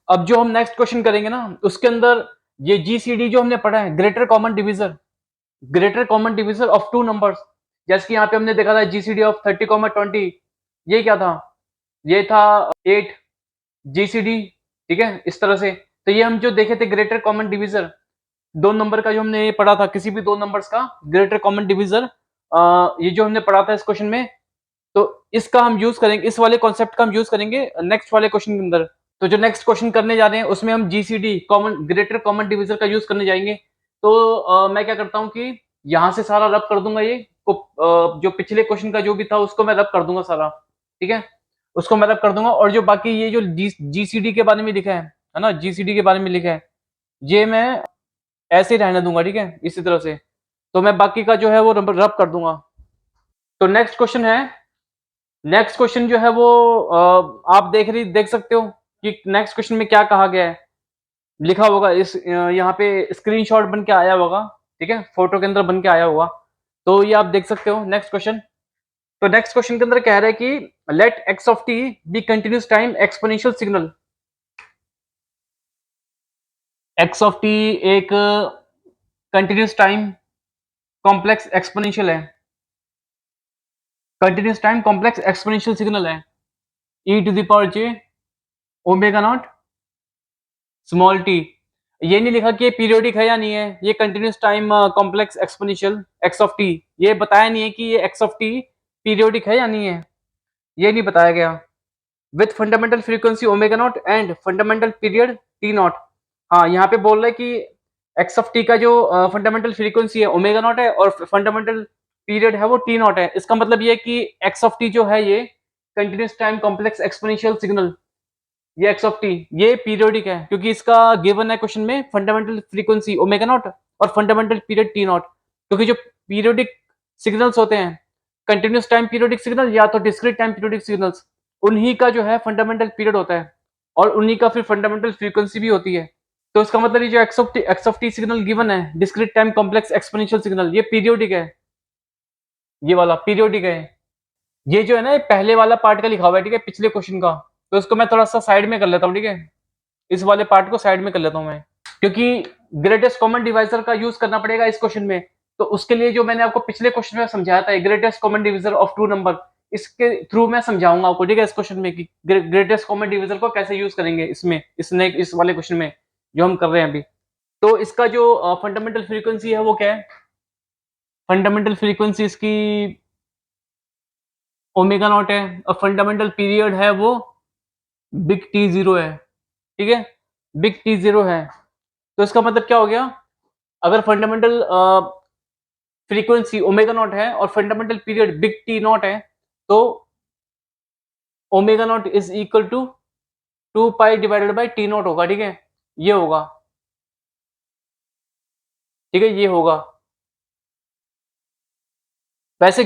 अब जो हम नेक्स्ट क्वेश्चन करेंगे ना, उसके अंदर ये जीसीडी जो हमने पढ़ा है, greater common divisor of two numbers, जैसे कि यहाँ पे हमने देखा था जीसीडी ऑफ 30, 20, ये क्या था, ये था 8 जीसीडी, ठीक है, इस तरह से। तो ये हम जो देखे थे ग्रेटर कॉमन डिविजर, दो नंबर का जो हमने ये पढ़ा था, किसी भी दो नंबर्स का ग्रेटर कॉमन डिविजर, ये जो हमने पढ़ा था इस क्वेश्चन में, तो इसका हम यूज करेंगे, इस वाले कॉन्सेप्ट का हम यूज करेंगे नेक्स्ट वाले क्वेश्चन के अंदर। तो जो नेक्स्ट क्वेश्चन करने जा रहे हैं उसमें हम GCD common greater common divisor का यूज करने जाएंगे। तो मैं क्या करता हूँ कि यहाँ से सारा रब कर दूंगा, ये को जो पिछले क्वेश्चन का जो भी था उसको मैं रब कर दूंगा सारा, ठीक है, उसको मैं रब कर दूंगा। और जो बाकी ये जो जीसीडी के बारे में लिखा है ना, जीसीडी के बारे में लिखा है, ये मैं ऐसे ही रहने दूंगा, ठीक है, इसी तरह से। तो मैं बाकी का जो है वो रब कर दूंगा। तो नेक्स्ट क्वेश्चन जो है वो आप देख सकते हो कि नेक्स्ट क्वेश्चन में क्या कहा गया है, लिखा होगा इस यहाँ पे स्क्रीनशॉट बन के आया होगा, ठीक है, फोटो के अंदर बन के आया होगा, तो ये आप देख सकते हो नेक्स्ट क्वेश्चन। तो नेक्स्ट क्वेश्चन के अंदर कह रहा है कि let x of t be continuous time exponential signal. X of t एक कंटिन्यूस टाइम कॉम्प्लेक्स एक्सपोनेंशियल है, continuous time complex exponential signal है, ई to the power J omega not small t. ये नहीं लिखा कि ये पीरियोडिक है या नहीं है, ये continuous time complex exponential x of T, ये बताया नहीं है कि ये एक्स ऑफ टी पीरियोडिक है या नहीं है, ये नहीं बताया गया। With fundamental frequency omega naught and fundamental period T not. हाँ, यहाँ पे बोल रहा है कि एक्स ऑफ टी का जो फंडामेंटल फ्रीक्वेंसी है ओमेगा नॉट है और फंडामेंटल पीरियड है वो टी नॉट है। इसका मतलब ये है कि एक्स ऑफ टी जो है ये continuous time complex exponential signal, ये एक्स ऑफ टी ये पीरियोडिक है, क्योंकि इसका गिवन है क्वेश्चन में फंडामेंटल फ्रीक्वेंसी ओमेगा नॉट और फंडामेंटल पीरियड टी नॉट। क्योंकि जो पीरियोडिक सिग्नल्स होते हैं, कंटिन्यूस टाइम पीरियोडिक सिग्नल या तो डिस्क्रीट टाइम पीरियोडिक सिग्नल्स, उन्हीं का जो है फंडामेंटल पीरियड होता है और उन्हीं का फिर फंडामेंटल फ्रीक्वेंसी भी होती है। तो इसका मतलब ये जो x of T signal given है discrete time complex exponential signal, ये पीरियोडिक है, ये वाला पीरियोडिक है। ये जो है ना, ये पहले वाला पार्ट का लिखा हुआ है, ठीक है, पिछले क्वेश्चन का। तो इसको मैं थोड़ा सा साइड में कर लेता हूँ, ठीक है, इस वाले पार्ट को साइड में कर लेता हूं मैं, क्योंकि ग्रेटेस्ट कॉमन डिवाइजर का यूज करना पड़ेगा इस क्वेश्चन में। तो उसके लिए जो मैंने आपको पिछले क्वेश्चन में समझाया था greatest common divisor of two number, इसके थ्रू मैं समझाऊंगा आपको, ठीक है, इस क्वेश्चन में कि ग्रेटेस्ट कॉमन डिविजर को कैसे यूज करेंगे इसमें, इस वाले क्वेश्चन में जो हम कर रहे हैं अभी। तो इसका जो फंडामेंटल फ्रीक्वेंसी है वो क्या है, फंडामेंटल फ्रीक्वेंसी इसकी ओमेगा नॉट है और फंडामेंटल पीरियड है वो बिग टी जीरो है, ठीक है, बिग टी जीरो है। तो इसका मतलब क्या हो गया, अगर फंडामेंटल फ्रीक्वेंसी ओमेगा नॉट है और fundamental period big T naught है, तो omega naught is equal to 2 pi divided by T naught होगा, ठीक है, ये होगा, ठीक है, ये होगा। वैसे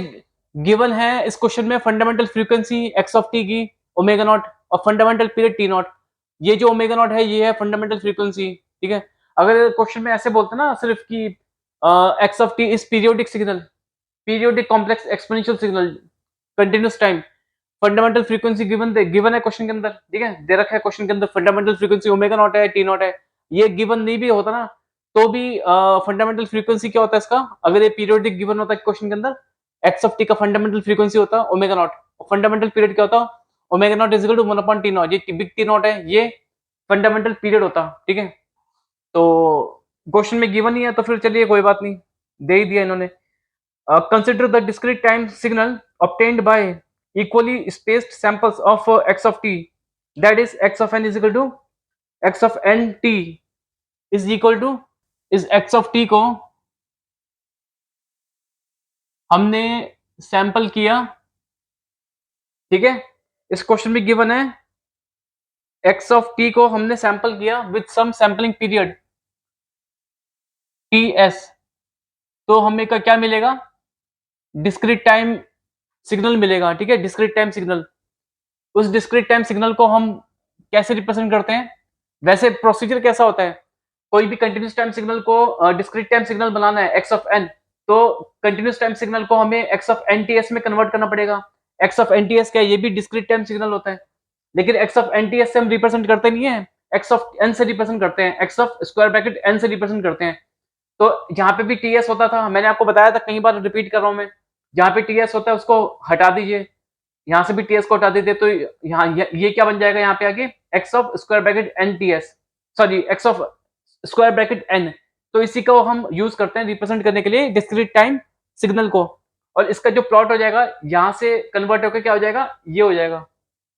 गिवन है इस क्वेश्चन में fundamental frequency X of T की ओमेगा नॉट और फंडामेंटल पीरियड टी नॉट, ये जो ओमेगा नॉट है ये है फंडामेंटल फ्रीक्वेंसी, ठीक है। अगर क्वेश्चन में ऐसे बोलते ना सिर्फ कि x of T is periodic signal, periodic complex exponential signal continuous time, fundamental frequency given है क्वेश्चन के अंदर, ठीक है, दे रखा है क्वेश्चन के अंदर फंडामेंटल फ्रीक्वेंसी ओमेगा नॉट है टी नॉट है, ये गिवन नहीं भी होता ना तो भी फंडामेंटल फ्रीक्वेंसी क्या होता है इसका, अगर ये पीरियोडिक गिवन होता है क्वेश्चन के अंदर, एक्स ऑफ टी का फंडामेंटल फ्रीक्वेंसी होता है ओमेगा नॉट, फंडामेंटल पीरियड क्या होता है omega naught is equal to 1 upon T naught, ये बिग टी नॉट है, ये फंडामेंटल पीरियड होता, ठीक है। तो क्वेश्चन में गिवन ही है तो फिर चलिए कोई बात नहीं, दे ही दिया इन्होंने। Consider the discrete time signal obtained by equally spaced samples of x of t, that is x of n is equal to x of n t is equal to, इस x of t को हमने sample किया, ठीक है, इस question में given है x of t को हमने सैंपल किया with some sampling period ts, तो हमें का क्या मिलेगा, डिस्क्रीट टाइम सिग्नल मिलेगा, ठीक है, डिस्क्रीट टाइम सिग्नल। उस डिस्क्रीट टाइम सिग्नल को हम कैसे रिप्रेजेंट करते हैं, वैसे प्रोसीजर कैसा होता है, कोई भी कंटिन्यूस टाइम सिग्नल को डिस्क्रीट टाइम सिग्नल बनाना है एक्स ऑफ एन, तो कंटिन्यूस टाइम सिग्नल को हमें X of N T S में कन्वर्ट करना पड़ेगा। X of N T S क्या है, ये भी डिस्क्रीट टाइम सिग्नल होता है, लेकिन X of N T S से हम रिप्रेजेंट करते नहीं है, एक्स ऑफ एन से रिप्रेजेंट करते हैं, X of square bracket N से रिप्रेजेंट करते हैं। तो जहां पे भी टीएस होता था, मैंने आपको बताया था, कई बार रिपीट कर रहा हूं मैं, जहां पे टीएस होता है उसको हटा दीजिए, यहाँ से भी टीएस को हटा दीजिए, तो यहाँ ये क्या बन जाएगा यहाँ पे आगे, X of square bracket N TS, sorry X of square bracket N. तो इसी को हम यूज करते हैं रिप्रेजेंट करने के लिए डिस्क्रीट टाइम सिग्नल को, और इसका जो प्लॉट हो जाएगा यहाँ से कन्वर्ट होकर क्या हो जाएगा, ये हो जाएगा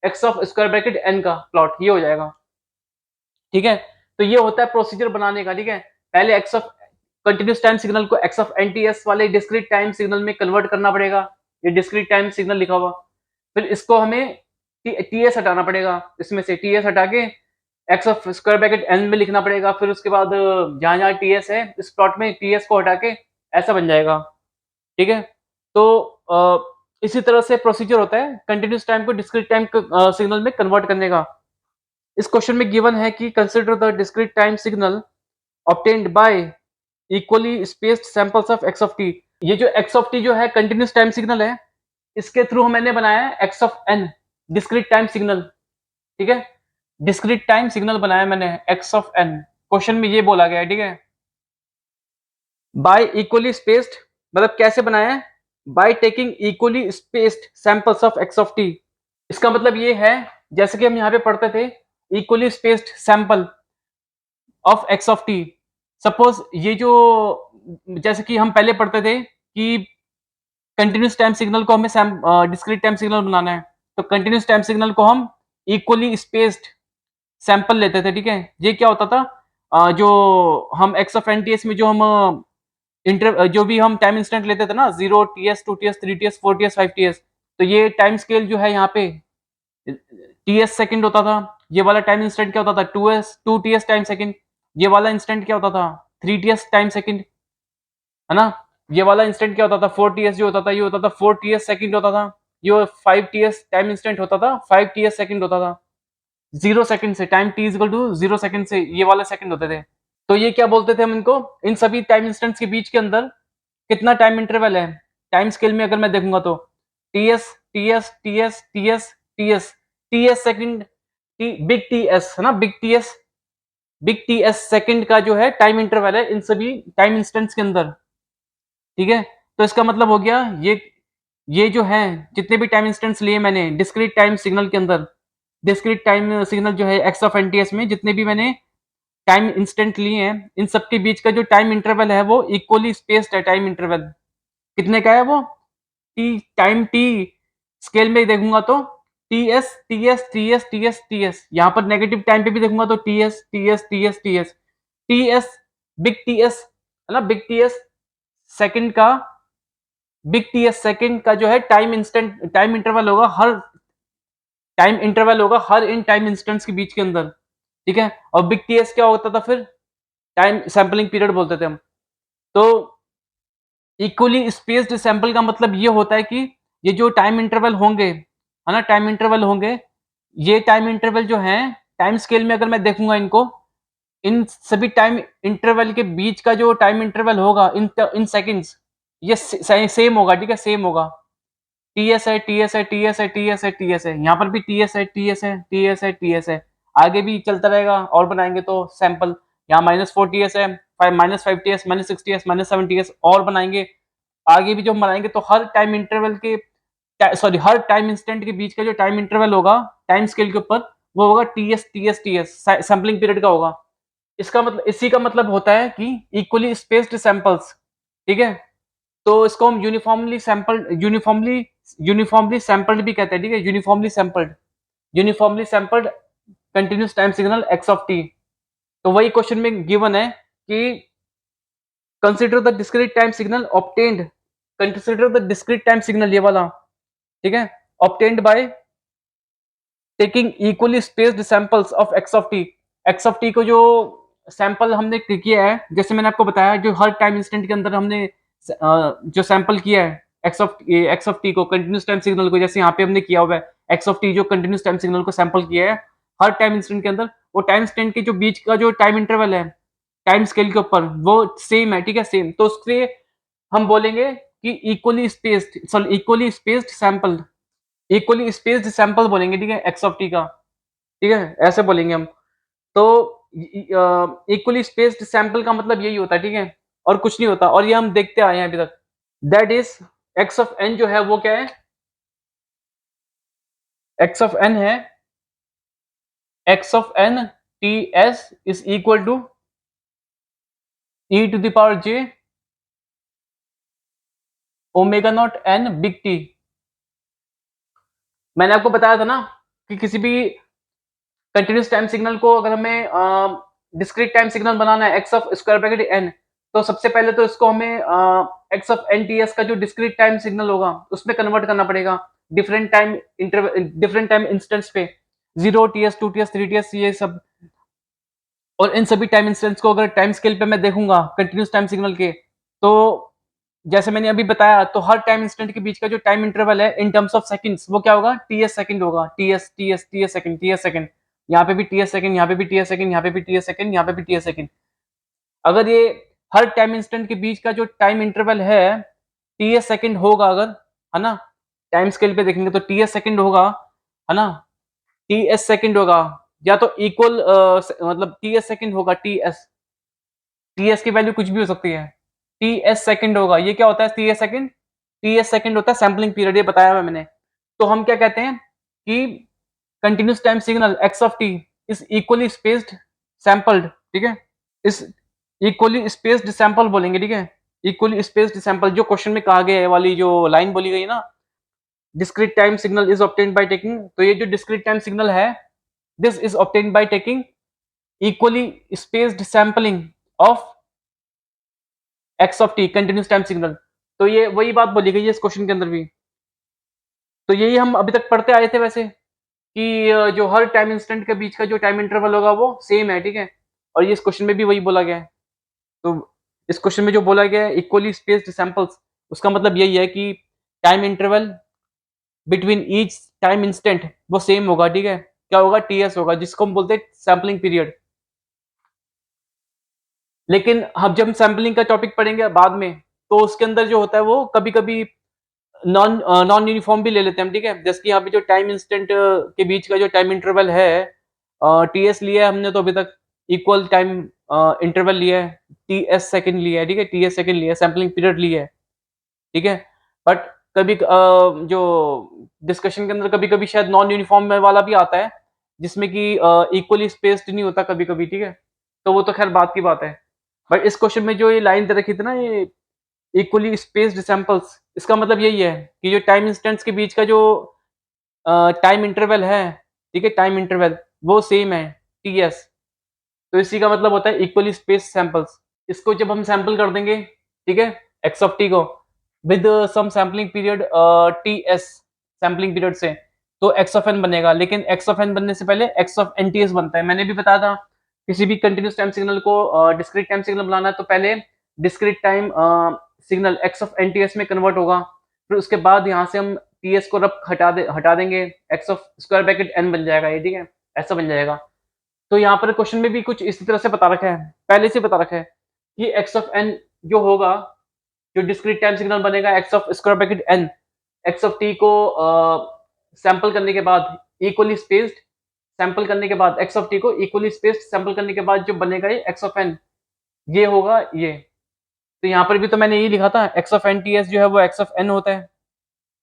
X of square bracket N का प्लॉट, ये हो जाएगा। ठीक है, तो ये होता है प्रोसीजर बनाने का। ठीक है, पहले X of continuous time signal को एक्स ऑफ एनटीएस वाले डिस्क्रीट टाइम सिग्नल में कन्वर्ट करना पड़ेगा, ये डिस्क्रीट टाइम सिग्नल लिखा हुआ। फिर इसको हमें टीएस हटाना पड़ेगा, इसमें से टीएस हटा के X of square bracket N में लिखना पड़ेगा। फिर उसके बाद जहां जहां टीएस है इस प्लॉट में टीएस को हटा के ऐसा बन जाएगा। ठीक है, तो इसी तरह से प्रोसीजर होता है कंटिन्यूस टाइम को डिस्क्रीट टाइम सिग्नल में कन्वर्ट करने का। इस क्वेश्चन में गिवन है कि consider the discrete time signal obtained by equally spaced samples of x of T. ये जो एक्स ऑफ टी जो है कंटिन्यूस टाइम सिग्नल है, इसके थ्रू मैंने बनाया है x of N discrete time signal. ठीक है, डिस्क्रीट टाइम सिग्नल बनाया मैंने एक्स ऑफ एन, क्वेश्चन में ये बोला गया है। ठीक है, बाय इक्वली स्पेस्ड मतलब कैसे बनाया है, by taking equally spaced samples of x of T. इसका मतलब ये है, जैसे कि हम यहाँ पे पढ़ते थे equally spaced sample of x of T. Suppose ये जो, जैसे कि हम पहले पढ़ते थे कि कंटिन्यूस टाइम सिग्नल को हमें डिस्क्रीट टाइम सिग्नल बनाना है, तो कंटिन्यूस टाइम सिग्नल को हम इक्वली स्पेस्ड सैंपल लेते थे। ठीक है, ये क्या होता था, जो हम X of N T S में जो हम जो भी हम टाइम इंस्टेंट लेते थे ना, 0 TS 2 TS 3 TS 4 TS 5 TS, तो ये टाइम स्केल जो है यहाँ पे टीएस सेकंड होता था। ये वाला टाइम इंस्टेंट क्या होता था, 2TS टाइम सेकंड। ये वाला इंस्टेंट क्या होता था, 3TS टाइम सेकंड, है ना। ये वाला इंस्टेंट क्या होता था, 4TS जो होता था, ये होता था 4TS सेकंड होता था। ये 5TS टाइम इंस्टेंट होता था, 5TS सेकंड होता था। 0 सेकंड से time t equal to 0 second से ये वाले सेकंड होते थे। तो ये क्या बोलते थे हम इनको, इन सभी टाइम इंस्टेंट्स के बीच के अंदर कितना टाइम इंटरवल है, टाइम स्केल में अगर मैं देखूंगा तो TS TS TS TS TS TS second, big TS है ना, बिग टीएस सेकंड का जो है टाइम इंटरवल है इन सभी टाइम इंस्टेंट्स के अंदर। ठीक है, तो इसका मतलब हो गया ये जो है जितने भी टाइम इंस्टेंट्स लिए मैंने डिस्क्रीट टाइम सिग्नल के अंदर, डिस्क्रीट टाइम सिग्नल जो है एक्स ऑफ एनटीएस में जितने भी मैंने टाइम इंस्टेंट लिए हैं, इन सबके बीच का जो टाइम इंटरवल है वो इक्वली स्पेस्ड है। टाइम इंटरवल कितने का है वो, टी स्केल में देखूंगा तो TS TS TS TS TS, यहाँ पर नेगेटिव टाइम पे भी देखूंगा तो TS TS TS TS TS, big TS है ना, बिग टीएस सेकंड का, बिग टीएस सेकंड का जो है टाइम इंस्टेंट टाइम इंटरवल होगा, हर इन टाइम इंस्टेंट्स के बीच के अंदर। ठीक है, और बिग टीएस क्या होता था फिर, टाइम सैंपलिंग पीरियड बोलते थे हम। तो इक्वली स्पेस्ड सैंपल का मतलब ये होता है कि ये जो टाइम इंटरवल होंगे, है ना, टाइम इंटरवल होंगे, ये टाइम इंटरवल जो है टाइम स्केल में अगर मैं देखूंगा इनको, इन सभी टाइम इंटरवल के बीच का जो टाइम इंटरवल होगा इन सेकंड्स, ये सेम होगा। ठीक है, सेम होगा। टीएस है टीएस है टीएस है टीएस है टीएस है, यहाँ पर भी टीएस है टीएस है टीएस है टीएस है, आगे भी चलता रहेगा और बनाएंगे तो सैंपल, यहाँ -4 TS है, -5 TS -6 TS -7 TS और बनाएंगे, आगे भी जो हम बनाएंगे तो हर टाइम इंटरवल के, सॉरी हर टाइम इंस्टेंट के बीच का जो टाइम इंटरवल होगा टाइम स्केल के ऊपर, वो होगा TS TS TS, sampling period का होगा। इसका मतलब, इसी का मतलब होता है कि इक्वली स्पेस्ड सैंपल्स। ठीक है, तो इसको हम यूनिफॉर्मली सैंपल्ड भी कहते हैं। ठीक है, uniformly sampled continuous time signal x of T. तो वही क्वेश्चन में गिवन है कि consider the discrete time signal obtained, consider the discrete time signal ये वाला। ठीक है, obtained by taking equally spaced samples of x of T. X of T को जो सैंपल हमने किया है, जैसे मैंने आपको बताया, जो हर टाइम इंस्टेंट के अंदर हमने जो सैंपल किया है एक्स ऑफ टी को, कंटिन्यूस टाइम सिग्नल को, जैसे यहाँ पे हमने किया हुआ है एक्स ऑफ टी जो कंटिन्यूस टाइम सिग्नल को सैंपल किया है हर टाइम इंस्टेंट के अंदर, वो टाइम इंस्टेंट के जो बीच का जो टाइम इंटरवल है टाइम स्केल के ऊपर वो सेम है। ठीक है, सेम, तो उसके हम बोलेंगे कि equally spaced sample, equally spaced sample बोलेंगे। ठीक है, एक्स ऑफ टी का। ठीक है, ऐसे बोलेंगे हम। तो इक्वली स्पेस्ड सैंपल का मतलब यही होता है, ठीक है, और कुछ नहीं होता, और ये हम देखते आए हैं अभी तक। That is X of N जो है वो क्या है, एक्स ऑफ एन है, x of N T S is equal to E to the power J omega not an big T. मैंने आपको बताया था ना कि किसी भी कंटिन्यूस टाइम सिग्नल को अगर हमें डिस्क्रीट टाइम सिग्नल बनाना है x of square bracket N, तो सबसे पहले तो इसको हमें X of N T S का जो डिस्क्रीट टाइम सिग्नल होगा उसमें कन्वर्ट करना पड़ेगा different time interval, different time instants पे, 0 ts 2 ts 3 ts ये सब। और इन सभी टाइम इंस्टेंट्स को अगर टाइम स्केल पे मैं देखूंगा कंटिन्यूस टाइम सिग्नल के, तो जैसे मैंने अभी बताया, तो हर टाइम इंस्टेंट के बीच का जो टाइम इंटरवल है इन टर्म्स ऑफ सेकंड्स वो क्या होगा, टीएस सेकंड होगा, TS TS TS second, TS second. यहाँ पे भी टीएस सेकंड, यहाँ पे भी टीएस सेकंड, यहाँ पे भी टीएस सेकंड, यहाँ पे भी टीएस सेकंड। अगर ये हर टाइम इंस्टेंट के बीच का जो टाइम इंटरवल है टीएस सेकंड होगा अगर, है ना, टाइम स्केल पे देखेंगे तो टीएस सेकंड होगा, है ना, टीएस सेकंड होगा, या तो इक्वल मतलब टीएस सेकंड होगा, टीएस, टीएस की वैल्यू कुछ भी हो सकती है, टीएस सेकंड होगा। ये क्या होता है टीएस सेकंड, टीएस सेकंड होता है सैम्पलिंग पीरियड, ये बताया हुआ मैंने। तो हम क्या कहते हैं कि continuous time signal x of T is equally spaced sampled, ठीक है, इस इक्वली स्पेस्ड सैंपल बोलेंगे, ठीक है, इक्वली स्पेस्ड सैंपल, जो क्वेश्चन में कहा गया है वाली जो लाइन बोली गई ना, discrete time signal is obtained by taking, तो ये जो डिस्क्रीट टाइम सिग्नल है this is obtained by taking equally spaced sampling of x of T continuous time signal. तो ये वही बात बोली गई है इस क्वेश्चन के अंदर भी। तो यही हम अभी तक पढ़ते आए थे वैसे, कि जो हर टाइम इंस्टेंट के बीच का जो टाइम इंटरवल होगा वो सेम है, ठीक है, और ये इस क्वेश्चन में भी वही बोला गया है। तो इस क्वेश्चन में जो बोला गया है इक्वली स्पेस्ड सैंपल्स, उसका मतलब यही है कि time interval between each time instant वो सेम होगा, ठीक है, क्या होगा, टीएस होगा, जिसको हम बोलते हैं सैम्पलिंग पीरियड। लेकिन हम जब सैम्पलिंग का टॉपिक पढ़ेंगे बाद में, तो उसके अंदर जो होता है वो कभी कभी नॉन यूनिफॉर्म भी ले लेते हैं हम, ठीक है, जैसे कि यहाँ पे जो टाइम इंस्टेंट के बीच का जो टाइम इंटरवल है टीएस लिया है हमने तो अभी तक, इक्वल टाइम इंटरवल लिया है, टीएस सेकंड लिया है, ठीक है, टीएस सेकंड लिया है, सैम्पलिंग पीरियड लिया है, ठीक है। बट कभी जो डिस्कशन के अंदर कभी कभी शायद नॉन यूनिफॉर्म वाला भी आता है, जिसमें कि इक्वली स्पेस्ड नहीं होता कभी कभी, ठीक है, तो वो तो खैर बात की बात है। बट इस क्वेश्चन में जो ये लाइन दे रखी थी ना, ये इक्वली स्पेस्ड सैंपल्स, इसका मतलब यही है कि जो टाइम इंस्टेंट्स के बीच का जो टाइम इंटरवल है, ठीक है, टाइम इंटरवल वो सेम है, टीएस। तो इसी का मतलब होता है इक्वली स्पेस्ड सैंपल्स। इसको जब हम सैंपल कर देंगे, ठीक है, एक्स ऑफ टी को with some sampling period T S, sampling period से, तो एक्स ऑफ एन बनेगा। लेकिन एक्स ऑफ एन बनने से पहले X of N T S बनता है। मैंने भी बताया था किसी भी कंटिन्यूस टाइम सिग्नल को डिस्क्रीट टाइम सिग्नल बनाना है तो पहले discrete time signal x of N T S में कन्वर्ट होगा, फिर उसके बाद यहाँ से हम टी एस को रफ हटा देंगे, X of square bracket N बन जाएगा ये, ठीक है, ऐसा बन जाएगा। तो यहाँ पर क्वेश्चन में भी कुछ इसी तरह से बता रखा है, पहले से बता रखा है कि एक्स ऑफ एन जो होगा, जो डिस्क्रीट टाइम सिग्नल बनेगा X of square bracket N, x of T को सैंपल करने के बाद इक्वली स्पेस्ड, सैंपल करने के बाद एक्स ऑफ टी को इक्वली स्पेस्ड सैंपल करने के बाद जो बनेगा ये एक्स ऑफ एन, ये होगा ये। तो यहाँ पर भी तो मैंने ये लिखा था x of N T S जो है वो एक्स ऑफ एन होता है,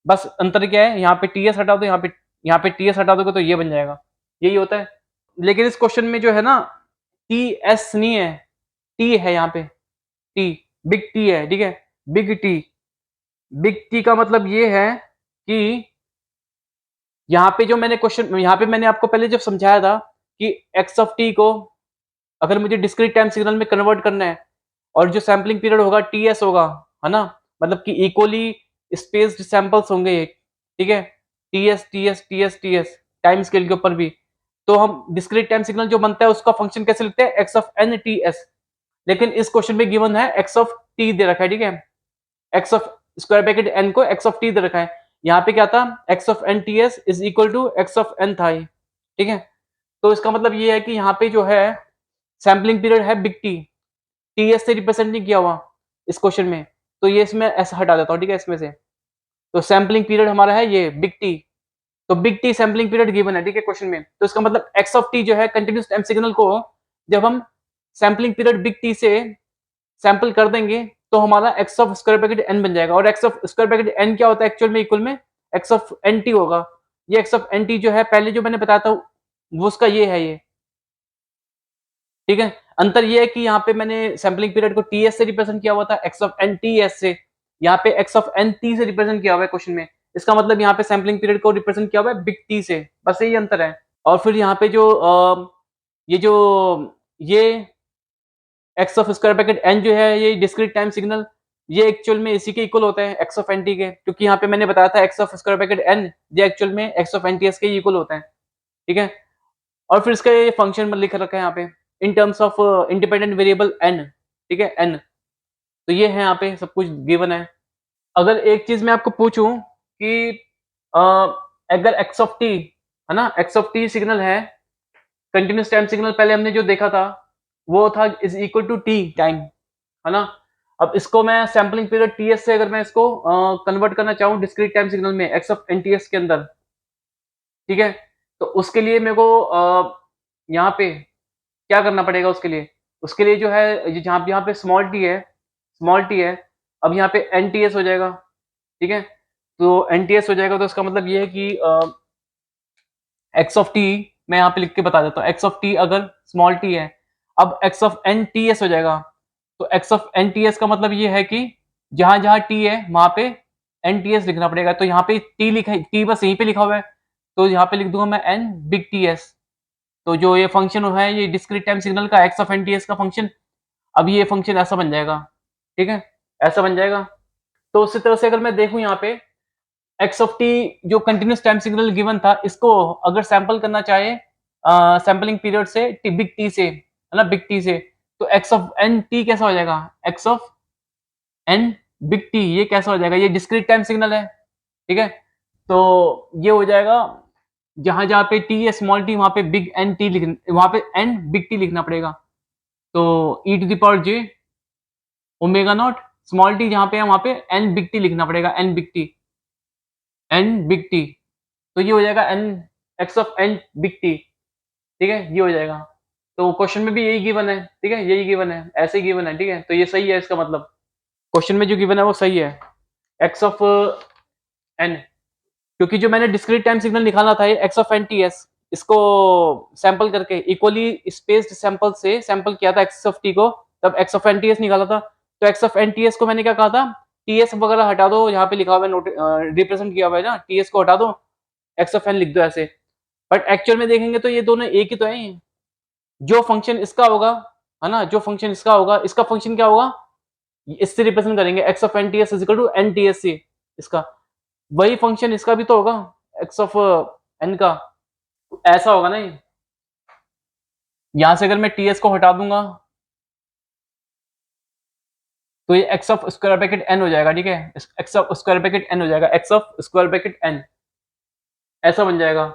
बस अंतर क्या है, यहाँ पे टी एस हटा दो, यहाँ पे टी एस हटा दोगे तो ये बन जाएगा, यही होता है। लेकिन इस क्वेश्चन में जो है ना, टी एस नहीं है, टी है यहाँ पे, टी, बिग टी है, ठीक है, बिग टी। बिग टी का मतलब ये है कि यहाँ पे जो मैंने क्वेश्चन, यहाँ पे मैंने आपको पहले जब समझाया था कि एक्स ऑफ टी को अगर मुझे डिस्क्रीट टाइम सिग्नल में कन्वर्ट करना है और जो सैम्पलिंग पीरियड होगा टी एस होगा, है ना, मतलब कि इक्वली स्पेस्ड सैंपल्स होंगे ये, ठीक है, T S T S T S T S time scale के ऊपर भी। तो हम डिस्क्रीट टाइम सिग्नल जो बनता है उसका फंक्शन कैसे लिखते हैं, X of N T S. लेकिन इस क्वेश्चन में गिवन है एक्स ऑफ टी दे रखा है, ठीक है, x of square bracket N को एक्स ऑफ टी दे रखा है। यहाँ पे क्या था, x of N T S is equal to x of N था ये, ठीक है। तो इसका मतलब ये है कि यहाँ पे जो है सैम्पलिंग पीरियड है बिग टी, टी एस से रिप्रेजेंट नहीं किया हुआ इस क्वेश्चन में, तो ये इसमें ऐसा हटा देता हूँ, ठीक है, इसमें से। तो सैम्पलिंग पीरियड हमारा है ये बिग टी, तो big T sampling period given है, ठीक है क्वेश्चन में, तो इसका मतलब एक्स ऑफ टी जो है कंटिन्यूस टाइम सिग्नल को जब हम सैम्पलिंग पीरियड बिग टी से सैंपल कर देंगे तो हमारा x of square bracket N बन जाएगा। और x of square bracket N क्या होता है एक्चुअल में, इक्वल में एक्स ऑफ एन टी होगा। ये एक्स ऑफ एन टी जो है पहले जो मैंने बताया था वो उसका ये है, ये ठीक है। अंतर ये है कि यहाँ पे मैंने सैम्पलिंग पीरियड को टी एस से रिप्रेजेंट किया हुआ था, x of N T S से, यहाँ पे एक्स ऑफ एन टी से रिप्रेजेंट किया हुआ है क्वेश्चन में। इसका मतलब यहाँ पे सैम्पलिंग पीरियड को रिप्रेजेंट किया हुआ है बिग टी से, बस यही अंतर है। और फिर यहाँ पे जो ये जो ये x of square bracket N जो है ये डिस्क्रीट टाइम सिग्नल, ये एक्चुअल में इसी के इक्वल होता है एक्स ऑफ एन टी के, क्योंकि यहाँ पे मैंने बताया था x of square bracket N ये एक्चुअल में X of N T S के इक्वल होता है, ठीक है। और फिर इसका ये फंक्शन लिख रखा है यहाँ पे in terms of independent variable N, ठीक है एन। तो ये है यहाँ पे सब कुछ गिवन है। अगर एक चीज मैं आपको पूछूं कि अ, अगर एक्स ऑफ टी है ना, एक्स ऑफ टी सिग्नल है कंटिन्यूस टाइम सिग्नल, पहले हमने जो देखा था वो था is equal to T time, है ना। अब इसको मैं सैम्पलिंग पीरियड टीएस से अगर मैं इसको कन्वर्ट करना चाहूँ डिस्क्रीट टाइम सिग्नल में एक्स ऑफ एनटीएस के अंदर, ठीक है, तो उसके लिए मेरे को यहाँ पे क्या करना पड़ेगा उसके लिए, उसके लिए जो है जहाँ यहाँ पे स्मॉल टी है, स्मॉल टी है, अब यहाँ पे एनटीएस हो जाएगा, ठीक है। तो एनटीएस हो जाएगा तो इसका मतलब ये है कि एक्स ऑफ टी मैं यहाँ पे लिख के बता देता हूँ, एक्स ऑफ टी अगर स्मॉल टी है, अब X of N T S हो जाएगा। तो x of N T S का मतलब ये है कि जहां जहां टी है वहां पे एन टी एस लिखना पड़ेगा। तो यहाँ पे टी लिखा है, टी बस यहीं पे लिखा हुआ है, तो यहाँ पे लिख दूंगा मैं एन बिग टी एस। तो जो ये फंक्शन है ये डिस्क्रीट टाइम सिग्नल का x of N T S का फंक्शन, अब ये फंक्शन ऐसा बन जाएगा, ठीक है, ऐसा बन जाएगा। तो उसी तरह से अगर मैं देखूं यहाँ पे एक्स ऑफ टी जो कंटिन्यूस टाइम सिग्नल गिवन था, इसको अगर सैंपल करना चाहे सैंपलिंग पीरियड से बिग टी से, है ना, बिग टी से, तो एक्स ऑफ एन टी कैसा हो जाएगा, X of N big T ये कैसा हो जाएगा, ये डिस्क्रीट टाइम सिग्नल है, ठीक है। तो ये हो जाएगा जहां जहां पे टी है स्मॉल टी वहां पे बिग एन टी लिख, वहां पे एन बिग टी लिखना पड़ेगा। तो e to the power J omega not small t जहां पे है वहां पे एन बिग टी लिखना पड़ेगा, N big T, N big T. तो ये हो जाएगा N x of N big T, ठीक है, ये हो जाएगा। तो क्वेश्चन में भी यही गिवन है, ठीक है, यही गिवन है, ऐसे ही गिवन है, ठीक है, तो ये सही है इसका मतलब, क्वेश्चन में जो गिवन है वो सही है, एक्स ऑफ एन। क्योंकि जो मैंने डिस्क्रीट टाइम सिग्नल निकाला था ये x of N T S, इसको सैंपल करके इक्वली स्पेस्ड सैंपल से सैंपल किया था एक्स ऑफ टी को, तब X of N T S निकाला था। तो x of N T S को मैंने क्या कहा था, टी एस वगैरह हटा दो, यहाँ पे लिखा हुआ है नोट रिप्रेजेंट किया हुआ है ना, टी एस को हटा दो, एक्स ऑफ एन लिख दो ऐसे। बट एक्चुअल में देखेंगे तो ये दोनों एक ही तो है, जो फंक्शन इसका होगा, है ना, जो फंक्शन इसका होगा, इसका फंक्शन क्या होगा, इससे रिप्रेजेंट करेंगे X of N T S is equal to N T S C, इसका वही फंक्शन इसका भी तो होगा एक्स ऑफ एन का, ऐसा होगा ना। यहां से अगर मैं टी एस को हटा दूंगा तो ये x of square bracket N हो जाएगा, ठीक है, x of square bracket N हो जाएगा, X of square bracket N ऐसा बन जाएगा।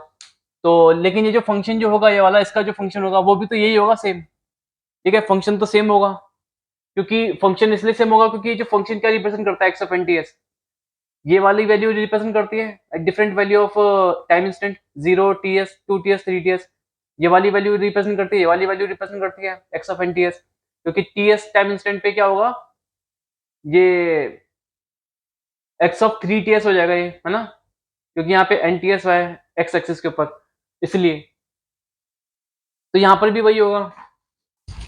तो लेकिन ये जो फंक्शन जो होगा ये वाला, इसका जो फंक्शन होगा वो भी तो यही होगा सेम, ठीक है, फंक्शन तो सेम होगा, क्योंकि फंक्शन इसलिए सेम होगा क्योंकि ये जो फंक्शन क्या रिप्रेजेंट करता है x of N T s, ये वाली वैल्यू रिप्रेजेंट करती है different value of time instant, 0 ts 2 ts 3 ts, ये वाली वैल्यू रिप्रेजेंट करती है, ये वाली वैल्यू रिप्रेजेंट करती है x of N T s, क्योंकि टीएस टाइम इंस्टेंट पे क्या होगा, ये एक्स ऑफ 3 टीएस हो जाएगा ये, है ना, क्योंकि यहाँ पे एन टी एस है एक्स एक्सिस के ऊपर, इसलिए तो यहाँ पर भी वही होगा।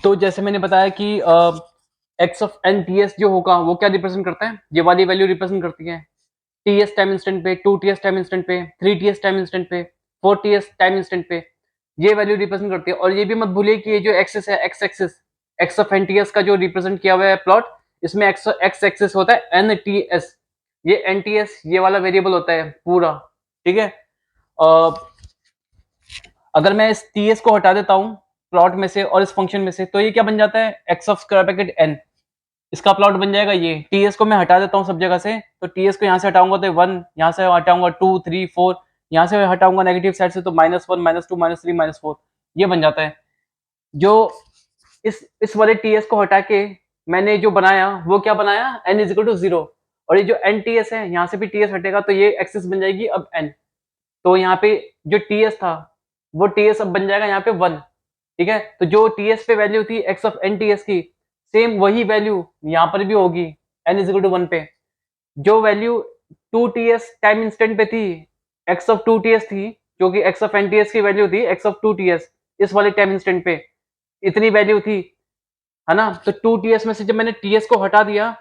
तो जैसे मैंने बताया कि x of N T S जो होगा वो क्या रिप्रेजेंट करता है, ये वाली वैल्यू रिप्रेजेंट करती है टीएस टाइम इंस्टेंट पे, 2 टीएस टाइम इंस्टेंट पे, 3 टीएस टाइम इंस्टेंट पे, 4 टीएस टाइम इंस्टेंट पे, ये वैल्यू रिप्रेजेंट करती है। और ये भी मत भूलिए कि ये जो एक्सिस है x axis, x of N T S का जो रिप्रेजेंट किया हुआ है प्लॉट, इसमें एक्स एक्सिस होता है एन टी एस, ये एन टी एस ये वाला वेरिएबल होता है पूरा, ठीक है। अगर मैं इस टी एस को हटा देता हूँ प्लॉट में से और इस फंक्शन में से, तो ये क्या बन जाता है, x of square bracket n, इसका प्लॉट बन जाएगा ये। टीएस को मैं हटा देता हूँ सब जगह से, तो टीएस को यहाँ से हटाऊंगा तो 1, यहाँ से हटाऊंगा 2 3 4, यहाँ से हटाऊंगा नेगेटिव साइड से तो -1 -2 -3 -4, ये बन जाता है। जो इस वाले टीएस को हटा के मैंने जो बनाया वो क्या बनाया, n इज इक्वल टू 0, और ये जो एन टी एस है यहाँ से भी टीएस हटेगा तो ये एक्सिस बन जाएगी अब n, तो यहाँ पे जो टीएस था वो टीएस अब बन जाएगा यहाँ पे 1, ठीक है। तो जो टीएस पे वैल्यू थी एक्स ऑफ एन टीएस की, सेम वही वैल्यू यहाँ पर भी होगी एन इज इक्वल टू 1 पे। जो वैल्यू 2ts टाइम इंस्टेंट पे थी, एक्स ऑफ 2ts थी, जो कि एक्स ऑफ एनटीएस की वैल्यू थी एक्स ऑफ 2ts इस वाले टाइम इंस्टेंट पे इतनी वैल्यू थी, है ना। तो 2ts में से जब मैंने ts को हटा दिया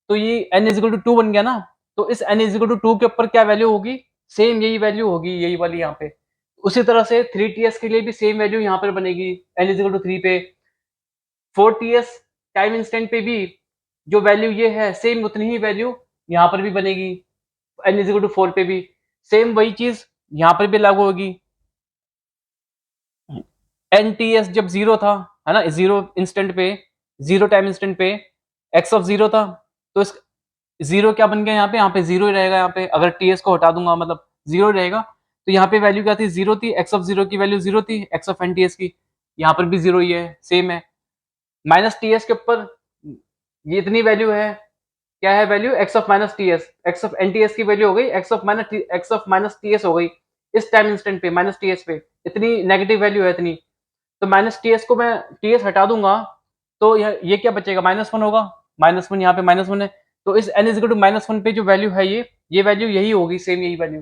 तो ये n इज इक्वल टू 2 बन गया ना। तो इस n इज इक्वल टू 2 के ऊपर क्या वैल्यू होगी, सेम यही वैल्यू होगी, यही वाली यहाँ पे। उसी तरह से 3ts के लिए भी सेम वैल्यू यहाँ पर बनेगी n इज इक्वल टू 3 पे। 4ts टाइम इंस्टेंट पे भी जो वैल्यू ये है सेम उतनी ही वैल्यू यहाँ पर भी बनेगी n इज इक्वल टू 4 पे भी। सेम वही चीज यहाँ पर भी लागू होगी। एनटीएस जब जीरो था, है ना, जीरो इंस्टेंट पे, जीरो टाइम इंस्टेंट पे एक्स ऑफ जीरो था, तो इस जीरो क्या बन गया यहाँ पे जीरो ही रहेगा। यहाँ पे अगर टीएस को हटा दूंगा मतलब जीरो रहेगा। तो यहाँ पे वैल्यू क्या थी, जीरो थी, एक्स ऑफ जीरो की वैल्यू जीरो थी, एक्स ऑफ एनटीएस की यहाँ पर भी जीरो ही है, सेम है। माइनस टीएस के ऊपर ये इतनी वैल्यू है, क्या है value, x of minus ts, x of nts की वैल्यू हो गई एक्स ऑफ माइनस टीएस हो गई इस टाइम इंस्टेंट पे माइनस टीएस पे, इतनी नेगेटिव वैल्यू है इतनी। तो माइनस टीएस को मैं टीएस हटा दूंगा तो ये क्या बचेगा, -1 होगा, -1 यहाँ पे -1 है। तो इस n इज इक्वल टू -1 पे जो वैल्यू है ये वैल्यू यही होगी, सेम यही वैल्यू।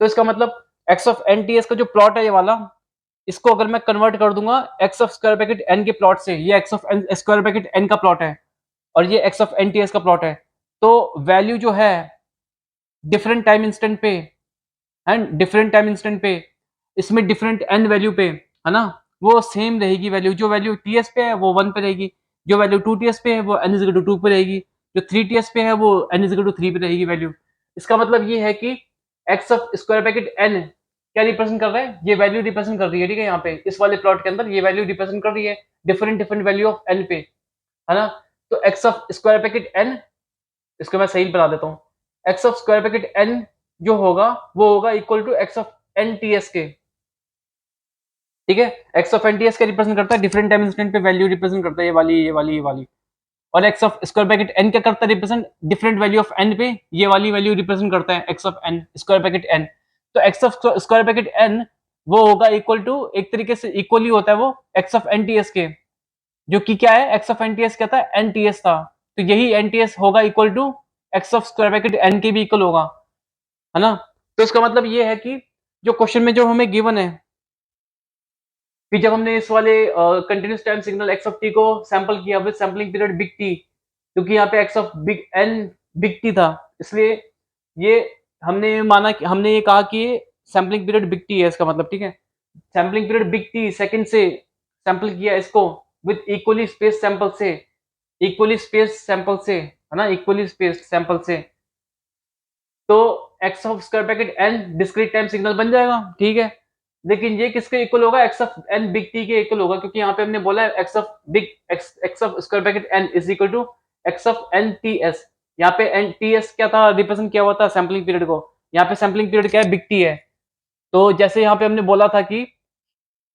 तो इसका मतलब x of N T S का जो प्लॉट है ये वाला, इसको अगर मैं कन्वर्ट कर दूंगा x of square bracket n के प्लॉट से, ये x of square bracket N का प्लॉट है और ये x of N T S का प्लॉट है। तो वैल्यू जो है डिफरेंट टाइम इंस्टेंट पे एंड डिफरेंट टाइम इंस्टेंट पे, इसमें डिफरेंट एन वैल्यू पे, है ना, वो सेम रहेगी वैल्यू। जो वैल्यू टीएस पे है वो 1 पे रहेगी, जो वैल्यू 2ts पे है वो n इज इक्वल टू 2 पे रहेगी, जो 3ts पे है वो n इज इक्वल टू 3 पे रहेगी वैल्यू। इसका मतलब ये है कि x of square bracket n क्या रिप्रेजेंट कर रहा है, ये वैल्यू रिप्रेजेंट कर रही है, ठीक है। यहाँ पे इस वाले प्लॉट के अंदर ये वैल्यू रिप्रेजेंट कर रही है different different value of n पे, है ना। तो x of square bracket n, इसको मैं सही बता देता हूँ, x of square bracket n जो होगा वो होगा equal to x of N T S के, ठीक है। X of N T S का रिप्रेजेंट करता है डिफरेंट टाइम इंस्टेंट पे वैल्यू रिप्रेजेंट करता है, ये वाली ये वाली ये वाली। और x of square bracket N क्या करता है, represent different value of n पे, ये वाली वैल्यू रिप्रेजेंट करता है x of n square bracket N. तो x of square bracket n वो होगा इक्वल टू, एक तरीके से इक्वली होता है वो x of N T S के, जो कि क्या है, x of N T S क्या था, एन टी एस था। तो यही एन टी एस होगा equal to x of square bracket n के भी इक्वल होगा, है ना। तो इसका मतलब ये है कि जो क्वेश्चन में जो हमें गिवन है कि जब हमने इस वाले continuous time signal x of T को सैंपल किया with sampling period big T, क्योंकि यहाँ पे x of big N big T था, इसलिए ये हमने माना कि हमने ये कहा कि सैंपलिंग पीरियड बिग टी है, इसका मतलब, ठीक है। Sampling period big T second से सैंपल किया इसको विद इक्वली स्पेस सैंपल से, इक्वली स्पेस सैंपल से, है ना, इक्वली स्पेस सैंपल से। तो x of square bracket n discrete time signal बन जाएगा, ठीक है। लेकिन ये किसके इक्वल होगा, x of N big T के इक्वल होगा, क्योंकि यहाँ पे हमने बोला है x of big X of square bracket n is equal to x of N T s. यहाँ पे एन टी एस क्या था, रिप्रेजेंट किया हुआ था सैम्पलिंग पीरियड को, यहाँ पे सैम्पलिंग पीरियड क्या है, बिग टी है। तो जैसे यहाँ पे हमने बोला था कि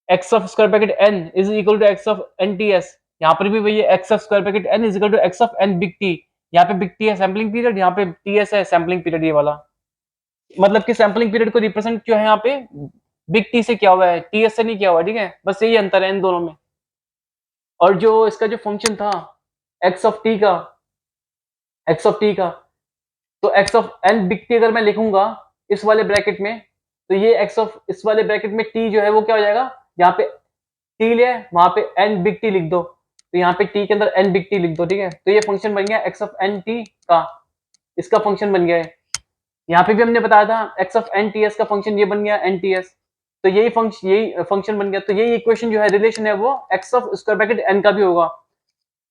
x of square bracket n is equal to x of N T s, यहाँ पर भी वही है, x of square bracket n is equal to x of N big T. यहाँ पे बिग टी है सैम्पलिंग पीरियड, यहाँ पे टी एस है सैम्पलिंग पीरियड, ये वाला। मतलब कि सैंपलिंग पीरियड को रिप्रेजेंट जो है यहाँ पे बिग टी से किया हुआ है, टीएस से नहीं किया हुआ, ठीक है। बस यही अंतर है इन दोनों में। और जो इसका जो फंक्शन था एक्स ऑफ टी का, एक्स ऑफ टी का, तो x of N big T अगर मैं लिखूंगा इस वाले ब्रैकेट में, तो ये एक्स ऑफ इस वाले ब्रैकेट में टी जो है वो क्या हो जाएगा, यहाँ पे टी लिया है वहां पे एन बिग टी लिख दो, तो यहाँ पे टी के अंदर एन बिग टी लिख दो, ठीक है। तो ये फंक्शन बन गया एक्स ऑफ एन टी का, इसका फंक्शन बन गया है। यहाँ पे भी हमने बताया था x of N T S का फंक्शन ये बन गया एन टी एस, तो यही फंक्शन बन गया। तो यही इक्वेशन जो है, रिलेशन है, वो x of square bracket N का भी होगा।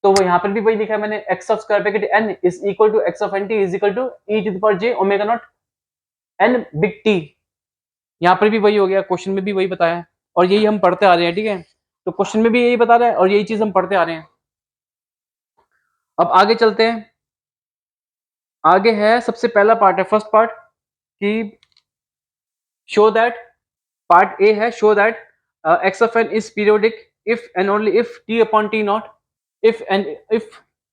तो वो यहाँ पर भी वही लिखा है मैंने, x of square bracket n is equal to x of N t is equal to E to the power J omega not an big T. यहाँ पर भी वही हो गया, क्वेश्चन में भी वही बताया है और यही हम पढ़ते आ रहे हैं, ठीक है। तो क्वेश्चन में भी यही बता रहा है और यही चीज हम पढ़ते आ रहे हैं। अब आगे चलते हैं। आगे है सबसे पहला पार्ट है, फर्स्ट पार्ट, कि शो दैट, पार्ट ए है, show that x of N is periodic if and only if t upon T naught, if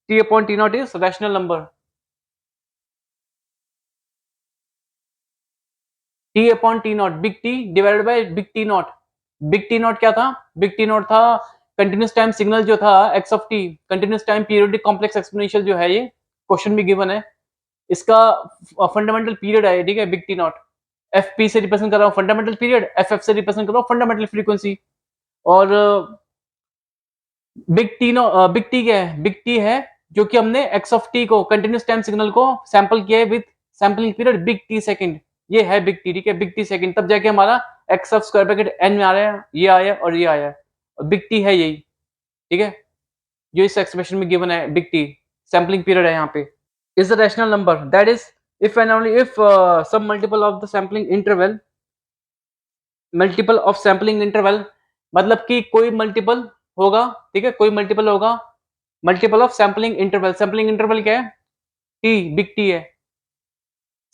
t upon t naught is rational number। T upon T naught, big T divided by big T naught. Big T naught क्या था? Big T naught था continuous time signal जो था x of T, continuous time periodic complex exponential जो है, ये question भी given है, इसका फंडामेंटल पीरियड है, ठीक है, big T naught. F p से रिप्रेजेंट कर रहा हूँ फंडामेंटल पीरियड, एफ एफ से रिप्रेजेंट कर रहा हूँ फंडामेंटल फ्रीक्वेंसी। और big T naught big T क्या है? बिग टी है जो कि हमने एक्स ऑफ टी को कंटिन्यूस टाइम सिग्नल को सैंपल किया है with sampling period big T second, ये है बिग टी, ठीक है, बिग टी सेकंड, तब जाके हमारा x of square bracket N में आ रहा है, ये आया और ये आया, और बिग टी है यही, ठीक है, जो इस एक्सप्रेशन में गिवन है, बिग टी सैंपलिंग पीरियड है यहाँ पे। Is the rational number that is if and only if some multiple of the sampling interval, multiple of sampling interval मतलब कि कोई मल्टीपल होगा, ठीक है, कोई मल्टीपल होगा, multiple of sampling interval, sampling interval क्या है? टी, बिग टी है।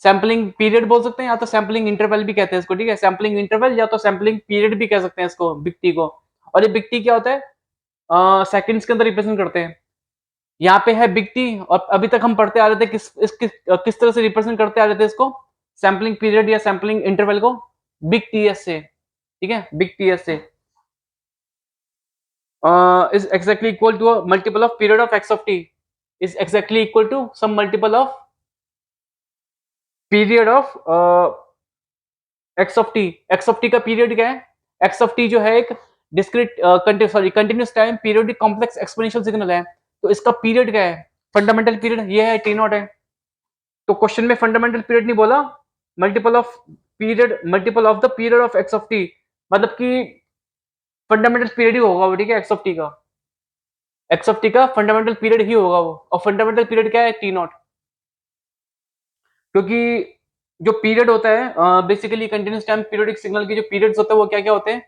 सैंपलिंग पीरियड बोल सकते हैं या तो सैंपलिंग इंटरवल भी कहते हैं इसको, ठीक है, सैंपलिंग इंटरवल या तो सैंपलिंग पीरियड भी कह सकते हैं इसको, बिग टी को। और ये बिग टी क्या होता है? सेकंड्स के अंदर रिप्रेजेंट करते हैं। यहाँ पे है बिग टी, और अभी तक हम पढ़ते आ रहे थे किस तरह से रिप्रेजेंट करते आ रहे थे इसको, सैंपलिंग पीरियड या सैंपलिंग इंटरवल को बिग टी एस से, ठीक है, बिग टी एस से। Is exactly equal to a multiple of period of x of t is exactly equal to some multiple of period of x of t। x of t का period क्या है? x of t जो है एक discrete continuous time periodic complex exponential signal है, तो इसका period क्या है? फंडामेंटल पीरियड ये है, टी नॉट है। तो क्वेश्चन में फंडामेंटल पीरियड नहीं बोला, multiple of period, multiple of the period of x of T, मतलब कि फंडामेंटल पीरियड ही होगा वो, ठीक है, एक्स ऑफ टी का, एक्स ऑफ टी का फंडामेंटल पीरियड ही होगा वो। और फंडामेंटल पीरियड क्या है? T not. क्योंकि जो पीरियड होता है basically continuous time periodic signal के जो पीरियड्स होते हैं वो क्या क्या होते हैं?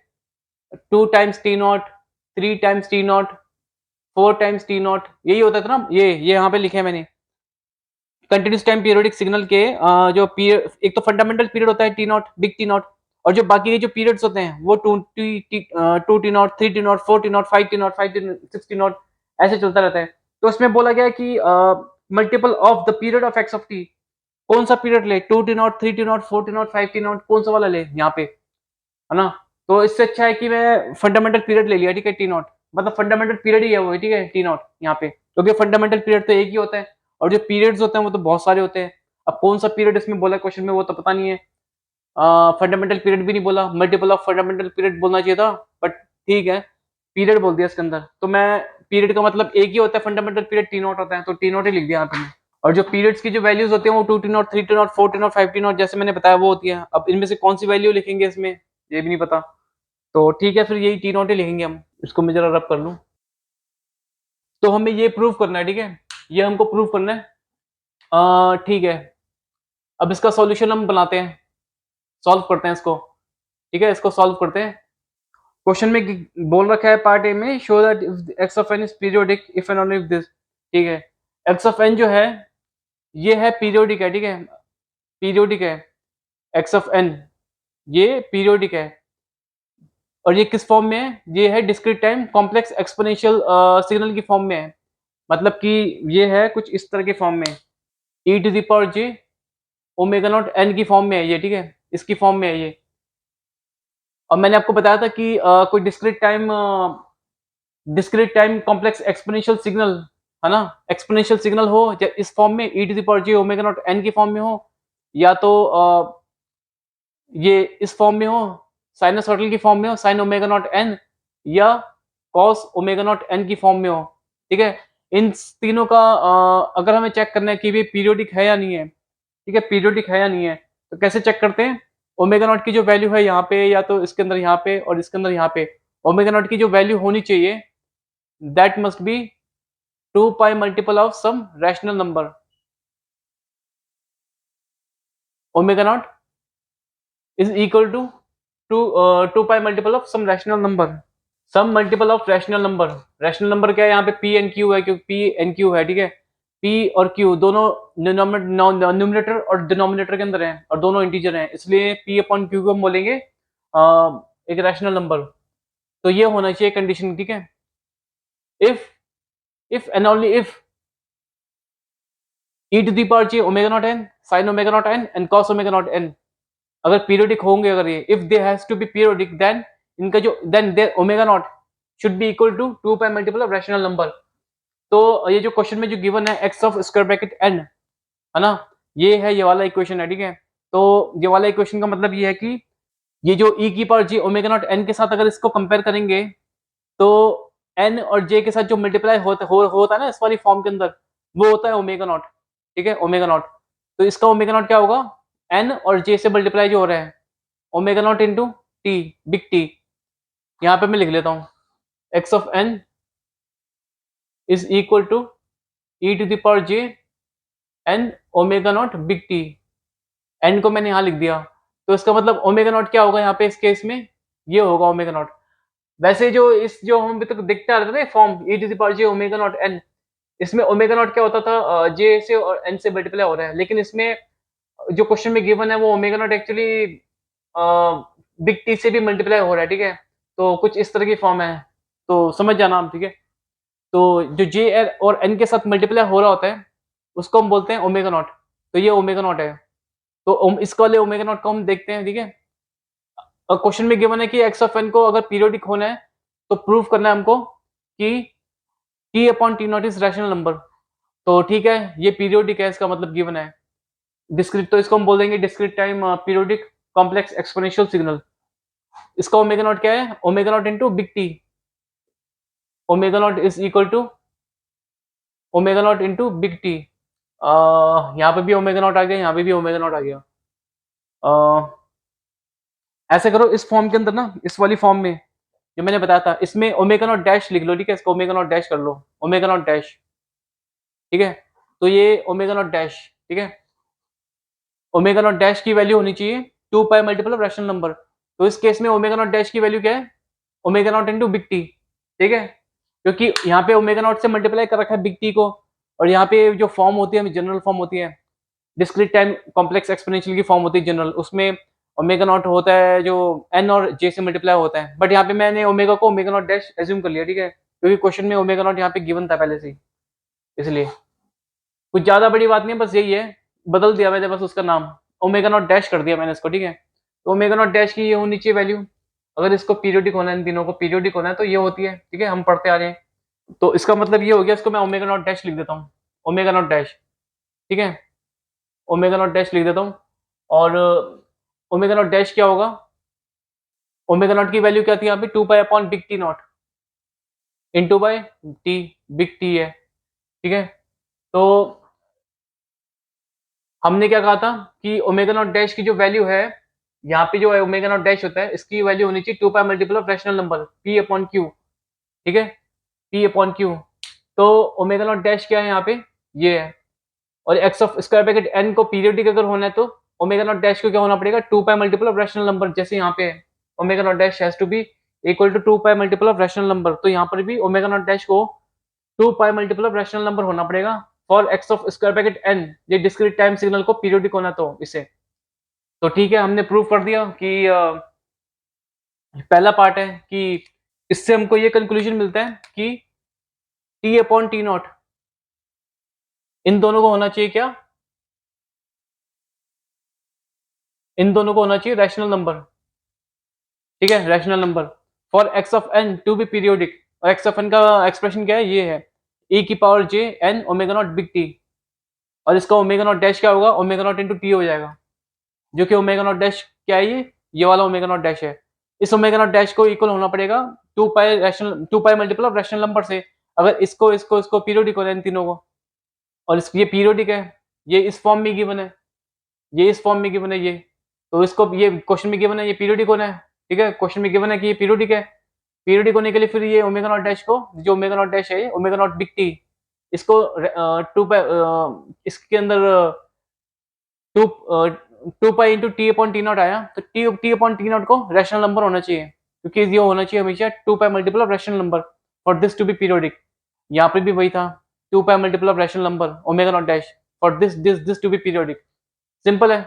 2 times T not, 3 times T not, 4 times T not, यही होता था ना, ये यहाँ पे लिखे हैं मैंने। कंटिन्यूस टाइम पीरियोडिक सिग्नल के जो पीरियड, एक तो फंडामेंटल पीरियड होता है T naught, big T not, और जो बाकी के जो पीरियड्स होते हैं वो 2 T not, 3 T not, 4 T not, 5 T not, 6 T not, ऐसे चलता रहता है। तो उसमें बोला गया कि multiple of the period of x of T, कौन सा पीरियड ले? 2 T not, 3 T not, 4 T not, 5 T not, कौन सा वाला ले यहाँ पे, है ना? तो इससे अच्छा है कि मैं फंडामेंटल पीरियड ले लिया, ठीक है, टी नॉट, मतलब फंडामेंटल पीरियड ही है वो, ठीक है, टी नॉट यहाँ पे, क्योंकि फंडामेंटल पीरियड तो एक ही होता है और जो पीरियड्स होते हैं वो तो बहुत सारे होते हैं। अब कौन सा पीरियड इसमें बोला क्वेश्चन में वो तो पता नहीं है, फंडामेंटल पीरियड भी नहीं बोला, मल्टीपल ऑफ फंडामेंटल पीरियड बोलना चाहिए था, बट ठीक है, पीरियड बोल दिया इसके अंदर, तो मैं पीरियड का मतलब एक ही होता है, फंडामेंटल पीरियड टी नॉट होता है, तो टी नॉट ही लिख दिया यहाँ पे मैं। और जो पीरियड्स की जो वैल्यूज होती हैं वो 2 T not, 3 T not, 4 T not, 5 T not, जैसे मैंने बताया वो होती है। अब इनमें से कौन सी वैल्यू लिखेंगे इसमें, ये भी नहीं पता, तो ठीक है, फिर यही टी नॉट ही लिखेंगे हम। इसको मैं जरा रब कर लूँ। तो हमें ये प्रूव करना है, ठीक है, ये हमको प्रूव करना है, ठीक है। अब इसका सॉल्यूशन हम बनाते हैं, सॉल्व करते हैं इसको, ठीक है, इसको सॉल्व करते हैं। क्वेश्चन में बोल रखा है पार्ट ए में, show that x of N is periodic if and only if this, ठीक है, एक्स ऑफ एन जो है ये है पीरियोडिक है, ठीक है, पीरियोडिक है, एक्स ऑफ एन ये पीरियोडिक है, और ये किस फॉर्म में है? ये है discrete time complex exponential signal की फॉर्म में है, मतलब कि ये है कुछ इस तरह के फॉर्म में, e to the power J omega not n की फॉर्म में है ये, ठीक है, इसकी फॉर्म में है ये। और मैंने आपको बताया था कि कोई discrete time complex exponential signal, है ना, एक्सपोनेंशियल सिग्नल हो इस फॉर्म में, e to the power J omega not n की फॉर्म में हो, या तो ये इस फॉर्म में हो, साइनसॉइडल की फॉर्म में हो, साइन ओमेगा नॉट एन, या कॉस ओमेगा नॉट एन की फॉर्म में हो, ठीक है। इन तीनों का अगर हमें चेक करना है कि ये पीरियोडिक है या नहीं है, ठीक है, पीरियोडिक है या नहीं है, तो कैसे चेक करते हैं? ओमेगा नॉट की जो वैल्यू है यहाँ पे, या तो इसके अंदर यहाँ पे और इसके अंदर यहाँ पे, ओमेगा नॉट की जो वैल्यू होनी चाहिए that must be 2 pi multiple of some rational number, omega naught is equal to 2 pi multiple of some rational number, some multiple of rational number. Rational number क्या है यहाँ पे? पी एन क्यू है, क्योंकि P N Q है, ठीक है, P और क्यू दोनों न्यूमरेटर और डिनोमिनेटर के अंदर हैं और दोनों इंटीजर हैं, इसलिए पी अपॉन क्यू को हम बोलेंगे एक रैशनल नंबर। तो ये होना चाहिए कंडीशन, ठीक है, if and only if e to the power J omega not n, sine omega not n and cos omega not n, अगर पीरियोडिक होंगे, अगर ये if they has to be periodic, then इनका जो then their omega naught should be equal to 2 pi multiple of rational number. तो ये जो question में जो गिवन है x of square bracket n, है ना, ये है ये वाला इक्वेशन है, ठीक है। तो ये वाला इक्वेशन का मतलब ये है कि ये जो e की power j omega naught n के साथ अगर इसको कंपेयर करेंगे, तो n और j के साथ जो मल्टीप्लाई होता है ना इस वाली फॉर्म के अंदर, वो होता है ओमेगा नॉट, ठीक है, ओमेगा नॉट। तो इसका ओमेगा नॉट क्या होगा, n और j से मल्टीप्लाई जो हो रहा है, omega naught into t, big T. यहाँ पे मैं लिख लेता हूँ x of n is equal to e to the power j n omega not big T. n को मैंने यहाँ लिख दिया, तो इसका मतलब ओमेगा नॉट क्या होगा यहाँ पे इस केस में, ये होगा ओमेगा नॉट। वैसे जो हम अभी तक देखते आ रहे थे ना form e to the power j omega naught n, इसमें ओमेगा नॉट क्या होता था, j से और n से मल्टीप्लाई हो रहा है, लेकिन इसमें जो क्वेश्चन में गिवन है वो omega naught actually big T से भी मल्टीप्लाई हो रहा है, ठीक है। तो कुछ इस तरह की फॉर्म है, तो समझ जाना आप, ठीक है। तो जो जे और एन के साथ मल्टीप्लाई हो रहा होता है उसको हम बोलते हैं ओमेगा नॉट। तो ये ओमेगा नॉट है। तो इस वाले ओमेगा नॉट को हम देखते हैं, ठीक है। और क्वेश्चन में गिवन है कि एक्स ऑफ एन को अगर पीरियोडिक होना है तो प्रूव करना है हमको कि t upon T naught is rational number. तो ठीक है, ये पीरियोडिक है, इसका मतलब गिवन है। डिस्क्रीट, तो इसको हम बोल देंगे discrete time periodic complex exponential signal. इसका ओमेगा नॉट क्या है, omega naught into big T. Omega naught is equal to omega naught into big T. यहाँ पे भी ओमेगा नॉट आ गया, यहाँ पे भी ओमेगा नॉट आ गया। ऐसे करो इस फॉर्म के अंदर ना, इस वाली फॉर्म में जो मैंने बताया था, इसमें ओमेगा नॉट डैश लिख लो, ठीक है। इसको ओमेगा नॉट डैश कर लो, ओमेगा नॉट डैश, ठीक है। तो ये ओमेगा नॉट डैश, ठीक है। ओमेगा नॉट डैश की वैल्यू होनी चाहिए 2 pi multiple of rational number. तो इस केस में ओमेगा नॉट डैश की वैल्यू क्या है, omega naught into big T, ठीक है। क्योंकि यहाँ पे ओमेगा नॉट से मल्टीप्लाई कर रखा है बिग टी को, और यहाँ पे जो फॉर्म होती है जनरल फॉर्म होती है, डिस्क्रीट टाइम कॉम्प्लेक्स एक्सपोनेंशियल की फॉर्म होती है जनरल, उसमें ओमेगा नॉट होता है जो एन और जे से मल्टीप्लाई होता है। बट यहाँ पे मैंने ओमेगा को ओमेगा नॉट डैश एज्यूम कर लिया, ठीक है, क्योंकि क्वेश्चन में ओमेगा नॉट यहाँ पे गिवन था पहले से ही, इसलिए कुछ ज्यादा बड़ी बात नहीं है, बस यही है, बदल दिया मैंने बस उसका नाम, ओमेगा नॉट डैश कर दिया मैंने इसको, ठीक है। तो ओमेगा नॉट डैश की ये होनी चाहिए वैल्यू, अगर इसको पीरियोडिक होना है, इन तीनों को पीरियोडिक होना है तो ये होती है, ठीक है, हम पढ़ते आ रहे हैं। तो इसका मतलब ये हो गया, इसको मैं ओमेगा नॉट डैश लिख देता हूँ, ओमेगा नॉट डैश, ठीक है, ओमेगा नॉट डैश लिख देता हूँ। और ओमेगा नॉट डैश क्या होगा, ओमेगा नॉट की वैल्यू क्या थी यहाँ पे, 2 pi upon big T naught into by t, big T है, ठीक है। तो हमने क्या कहा था कि ओमेगा नॉट डैश की जो वैल्यू है, यहाँ पे जो ओमेगा नॉट डैश होता है इसकी वैल्यू होनी चाहिए 2 pi multiple of rational number p upon q, ठीक है, पी अपॉन क्यू। तो ओमेगा नॉट डैश क्या है यहाँ पे, ये है। और x of square bracket N को पीरियोडिक अगर होना है तो ओमेगा नॉट डैश को क्या होना पड़ेगा, 2 pi multiple of rational number, जैसे यहाँ पे है omega not dash has to be equal to 2 pi multiple of rational number, तो यहाँ पर भी ओमेगा नॉट डैश को 2 pi multiple of rational number होना पड़ेगा for x of square bracket N, ये डिस्क्रीट टाइम सिग्नल को पीरियोडिक होना तो इसे। तो ठीक है, हमने प्रूव कर दिया कि पहला पार्ट है कि इससे हमको ये कंक्लूजन मिलता है कि t upon T not in दोनों को होना चाहिए क्या, इन दोनों को होना चाहिए रैशनल नंबर, ठीक है, rational number for x of n to be periodic. और एक्स ऑफ एन का एक्सप्रेशन क्या है, ये है e की power j n omega not big T, और इसका ओमेगा नॉट डैश क्या होगा, ओमेगा नॉट इंटू टी हो जाएगा, जो कि ओमेगा नॉट डैश क्या है, ये वाला ओमेगा नॉट डैश है। इस ओमेगा नॉट डैश को इक्वल होना पड़ेगा 2 pi multiple of rational number से, अगर इसको पीरियोडिक होना है इन तीनों को। और ये पीरियोडिक है, ये इस फॉर्म में गिवन है, ये इस फॉर्म में गिवन है, ये तो इसको ये क्वेश्चन में गिवन है ये पीरियोडिक होना है, ठीक है, क्वेश्चन में गिवन है कि ये पीरियोडिक है। पीरियोडिक होने के लिए फिर ये ओमेगा नॉट डैश को, जो ओमेगा नॉट डैश है ओमेगा नॉट बिग टी, इसको टू पाई इसके अंदर two two pi into t upon T not आया, तो टी अपॉन टी नॉट को रैशनल नंबर होना चाहिए, क्योंकि ये होना चाहिए हमेशा 2 pi multiple of rational number for this to be periodic. यहाँ पे भी वही था, 2 pi multiple of rational number omega not dash for this to be periodic. Simple है।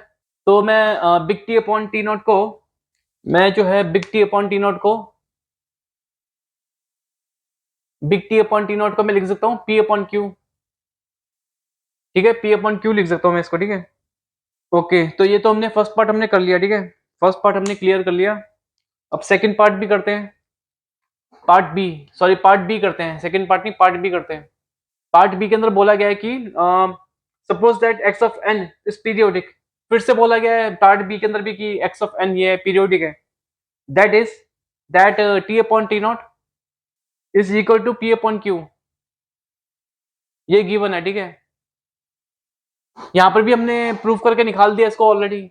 तो मैं big T upon T not को, मैं जो है big T upon T not को, big T upon T not को मैं लिख सकता हूँ पी अपॉन क्यू, ठीक है, पी अपॉन क्यू लिख सकता हूँ मैं इसको, ठीक है। ओके, तो ये तो हमने फर्स्ट पार्ट हमने कर लिया, ठीक है? फर्स्ट पार्ट हमने क्लियर कर लिया। अब सेकंड पार्ट भी करते हैं। Part B, sorry part B करते हैं, सेकंड पार्ट नहीं, पार्ट बी करते हैं। पार्ट बी के अंदर बोला गया है कि suppose that x of N is periodic. फिर से बोला गया है पार्ट बी के अंदर भी कि एक्स ऑफ एन ये पीरियोडिक है। That is that T upon T naught is equal to p upon q. ये गिवन है, ठीक है? यहाँ पर भी हमने प्रूव करके निकाल दिया इसको ऑलरेडी।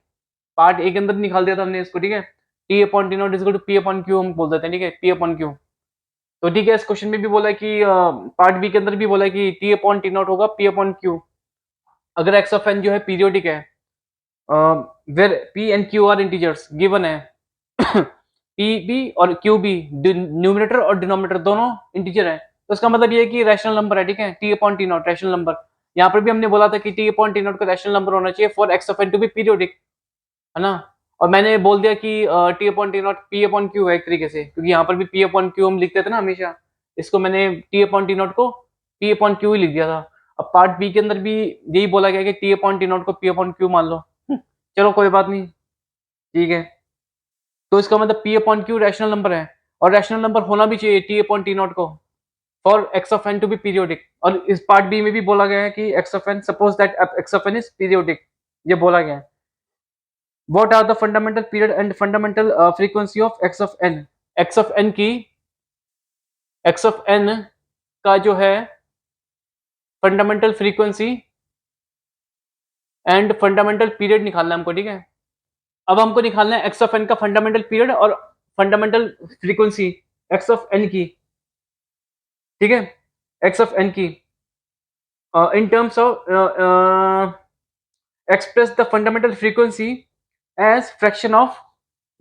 पार्ट ए के अंदर निकाल दिया था हमने इसको, ठीक है? T upon T naught is equal to p upon q हम बोल देते हैं, ठीक है? P upon q. तो ठीक है, इस क्वेश्चन में भी बोला है कि पार्ट बी के अंदर भी बोला है कि टी अपॉन टी नॉट होगा पी अपॉन क्यू अगर एक्स ऑफ एन जो है पीरियोडिक है, where p and q are integers given है। पी बी और क्यू बी न्यूमिनेटर और डिनोमिनेटर दोनों इंटीजर है, तो इसका मतलब ये है कि रैशनल नंबर है, ठीक है? T upon T naught rational number. यहाँ पर भी हमने बोला था कि टी अपॉन टी नॉट का रैशनल नंबर होना चाहिए for x of n to be periodic, है ना? और मैंने बोल दिया कि t upon T naught p upon q है एक तरीके से, क्योंकि यहाँ पर भी पी अपॉन क्यू हम लिखते थे ना हमेशा। इसको मैंने टी अपॉन टी नॉट को पी अपॉन क्यू ही लिख दिया था। अब पार्ट बी के अंदर भी यही बोला गया कि टी अपॉन टी नॉट को पी अपॉन क्यू मान लो। चलो कोई बात नहीं, ठीक है। तो इसका मतलब p upon q rational number है, और रैशनल नंबर होना भी चाहिए टी अपॉन टी नॉट को for x of n to be periodic. और इस पार्ट बी में भी बोला गया है कि x of n suppose that x of N is periodic, ये बोला गया है। What are the fundamental period and fundamental frequency of x of n? x of n की x of n का जो है fundamental frequency and fundamental period निकालना है हमको, ठीक है? अब हमको निकालना है x of n का फंडामेंटल पीरियड और fundamental frequency x of n की, ठीक है? x of n की in terms of express the fundamental frequency as fraction of,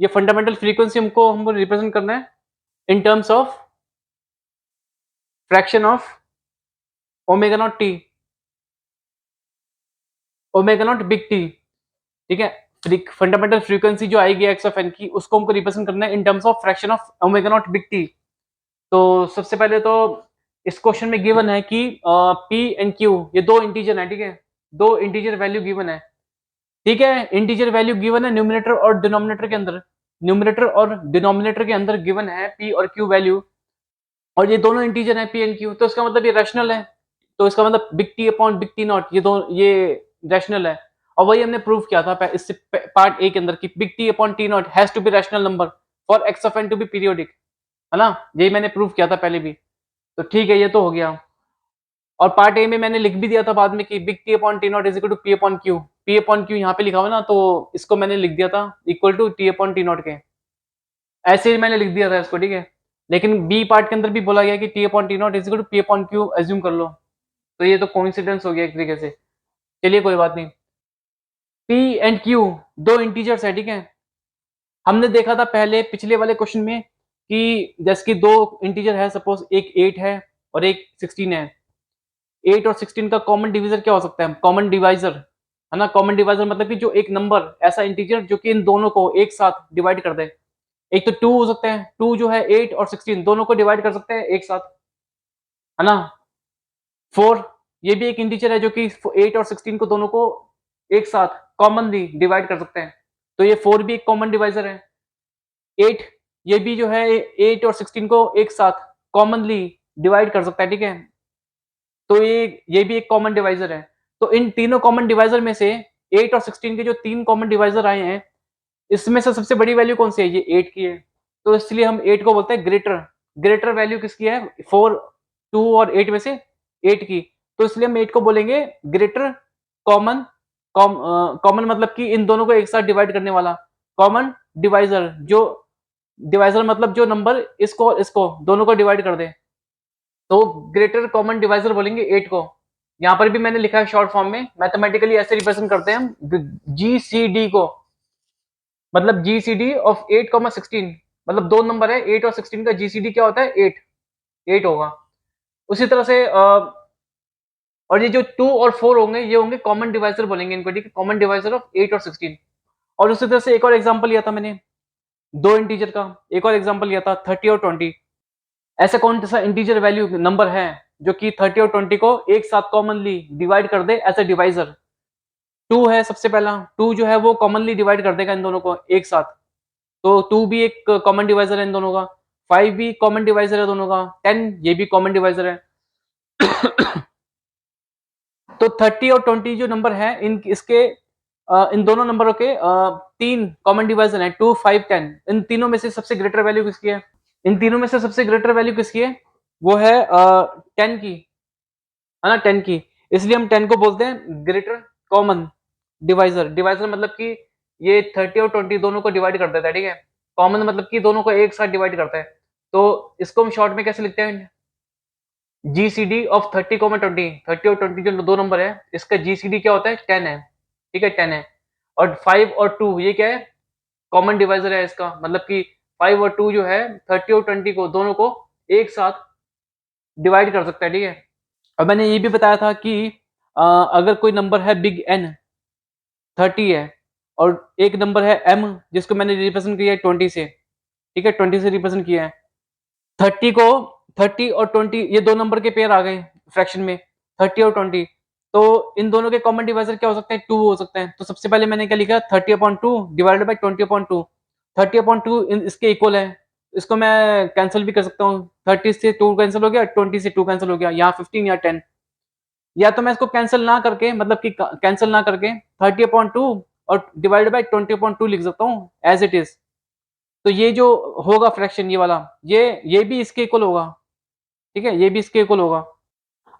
ये फंडामेंटल फ्रीक्वेंसी हमको रिप्रेजेंट करना है in terms of fraction of omega naught t, omega not big T, ठीक है? फंडामेंटल फ्रीक्वेंसी जो आएगी एक्स ऑफ एन की, उसको हमको रिप्रेजेंट करना है in terms of fraction of omega not big T. तो सबसे पहले तो इस क्वेश्चन में गिवन है कि पी एंड क्यू ये दो इंटीजर है, ठीक है? दो इंटीजर वैल्यू गिवन है, ठीक है? इंटीजर वैल्यू गिवन है न्यूमिनेटर और डिनोमिनेटर के अंदर। न्यूमिनेटर और डिनोमिनेटर के अंदर गिवन है पी और क्यू वैल्यू, और ये दोनों इंटीजर है पी एंड क्यू, तो इसका मतलब ये रैशनल है। तो इसका मतलब big T upon big T naught ये रैशनल है। और वही हमने प्रूव किया था इससे पार्ट ए के अंदर कि big T upon T naught has to be rational number for x of n to be periodic, है ना? यही मैंने प्रूव किया था पहले भी। तो ठीक है, ये तो हो गया। और पार्ट ए में मैंने लिख भी दिया था बाद में कि big T upon T naught is equal to p upon q. P upon q यहाँ पे लिखा हुआ ना, तो इसको मैंने लिख दिया था equal to t upon T naught के, ऐसे ही मैंने लिख दिया था इसको, ठीक है? लेकिन बी पार्ट के अंदर भी बोला गया कि t upon T naught is equal to p upon q assume कर लो। तो ये तो कोइंसिडेंस हो गया एक तरीके से। चलिए कोई बात नहीं। पी एंड क्यू दो इंटीजर्स है, ठीक है? हमने देखा था पहले पिछले वाले क्वेश्चन में कि जैसे कि दो इंटीजर है, सपोज एक 8 है और एक 16 है। 8 और 16 का कॉमन डिवीजर क्या हो सकता है? कॉमन डिवाइजर, है ना? कॉमन डिवाइजर मतलब कि जो एक नंबर ऐसा इंटीजर जो कि इन दोनों को एक साथ डिवाइड कर दे। एक तो 2 हो सकते हैं, 2 जो है 8 और 16 दोनों को डिवाइड कर सकते हैं एक साथ, है ना? 4 ये भी एक इंटीजर है जो कि 8 और 16 को दोनों को एक साथ कॉमनली डिवाइड कर सकते हैं, तो ये 4 भी एक कॉमन डिवाइजर है। 8 ये भी जो है 8 और 16 को एक साथ कॉमनली डिवाइड कर सकता है, ठीक है? तो ये भी एक कॉमन डिवाइजर है। तो इन तीनों कॉमन डिवाइजर में से 8 और 16 के जो तीन कॉमन डिवाइजर आए हैं, इसमें से सबसे बड़ी वैल्यू कौन सी है? ये 8 की है। तो इसलिए हम 8 को बोलते हैं ग्रेटर। ग्रेटर वैल्यू किसकी है? 4, 2 और 8 में से 8 की। तो इसलिए हम 8 को बोलेंगे ग्रेटर कॉमन, कॉमन मतलब कि इन दोनों को एक साथ डिवाइड करने वाला कॉमन डिवाइजर। जो डिवाइजर मतलब जो नंबर इसको दोनों को डिवाइड कर दे, तो ग्रेटर कॉमन डिवाइजर बोलेंगे 8 को। यहाँ पर भी मैंने लिखा है शॉर्ट फॉर्म में, मैथमेटिकली ऐसे रिप्रेजेंट करते हैं हम जीसीडी को, मतलब जीसीडी ऑफ 8,16, मतलब दो नंबर है 8 और 16 का जीसीडी क्या होता है? 8 होगा। उसी तरह से और ये जो 2 और 4 होंगे ये होंगे कॉमन डिवाइजर बोलेंगे इनको, ठीक है? कॉमन डिवाइजर ऑफ 8 और 16। और उसी तरह से एक और एग्जांपल लिया था मैंने दो इंटीजर का, एक और एग्जांपल लिया था 30 और 20। ऐसा कौन सा इंटीजर वैल्यू नंबर है जो कि 30 और 20 को एक साथ कॉमनली डिवाइड कर दे एज अ डिवाइजर? 2 है सबसे पहला, 2 जो है वो कॉमनली डिवाइड कर देगा इन दोनों को एक साथ, तो 2 भी एक कॉमन डिवाइज़र है इन दोनों का, 5 भी कॉमन डिवाइज़र है दोनों का, 10 ये भी कॉमन डिवाइज़र है। तो 30 और 20 जो नंबर है इन दोनों नंबरों के 3 कॉमन डिवाइज़र हैं, 2, 5, 10। इन तीनों में से सबसे ग्रेटर वैल्यू किसकी है? इन तीनों में से सबसे ग्रेटर वैल्यू किसकी है? वो है 10 की, है ना? 10 की। इसलिए हम 10 को बोलते हैं ग्रेटर कॉमन डिवाइज़र। डिवाइज़र मतलब कि ये 30 और 20 दोनों को डिवाइड कर देता है, ठीक है? कॉमन मतलब कि दोनों को एक साथ डिवाइड करता है। तो इसको हम शॉर्ट में कैसे लिखते हैं? जीसीडी ऑफ 30, 20, 30 और 20 जो 2 नंबर है, इसका जीसीडी क्या होता है? 10 है, ठीक है? 10 है। और 5 और 2 ये क्या है? कॉमन डिवाइज़र है इसका, मतलब कि 5 और 2 जो है 30 और 20 को दोनों को एक साथ डिवाइड कर सकता है, ठीक है? और मैंने ये भी बताया था कि अगर कोई नंबर है बिग एन 30 है और एक नंबर है एम जिसको मैंने रिप्रेजेंट किया है 20 से, ठीक है? 20 से रिप्रेजेंट किया है। 30 को 30 और 20 ये 2 नंबर के पेयर आ गए फ्रैक्शन में, 30 और 20। तो इन दोनों के कॉमन डिवाइज़र क्या हो सकते हैं? 2 हो सकते हैं। तो सबसे पहले मैंने क्या लिखा 30/2 डिवाइडेड बाय 20/2। 30/2 इसके इक्वल है। इसको मैं कैंसल भी कर सकता हूँ। 30 से 2 कैंसल हो गया, 20 से 2 कैंसल हो गया। यहाँ 15 या 10। या तो मैं इसको कैंसल ना करके मतलब कि कैंसल ना करके 30/2 और डिवाइडेड बाय 20/2 लिख सकता हूँ एज़ इट इज़। तो ये जो होगा फ्रैक्शन ये वाला, ये भी इसके इक्वल होगा, ठीक है? ये भी इसके इक्वल होगा।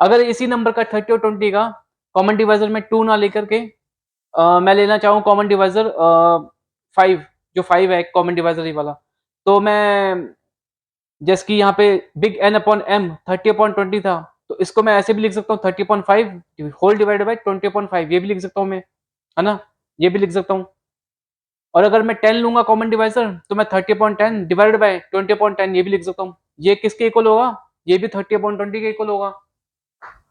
अगर इसी नंबर का 30 और 20 का कॉमन डिवाइज़र में 2 ना लेकर के मैं लेना चाहूँ कॉमन डिवाइज़र 5 जो 5 है कॉमन डिवाइज़र ये वाला, तो मैं जैसे कि यहाँ पे बिग एन अपॉन एम 30/20 था, तो इसको मैं ऐसे भी लिख सकता हूँ 30/5 होल डिवाइडेड बाय 20/5 ये भी लिख सकता हूँ मैं, है ना? ये भी लिख सकता हूँ। और अगर मैं 10 लूँगा कॉमन डिवाइज़र तो मैं 30/10 डिवाइडेड बाय 20/10 ये भी लिख सकता हूँ। ये किसके इक्वल होगा? ये भी 30/20 के इक्वल होगा।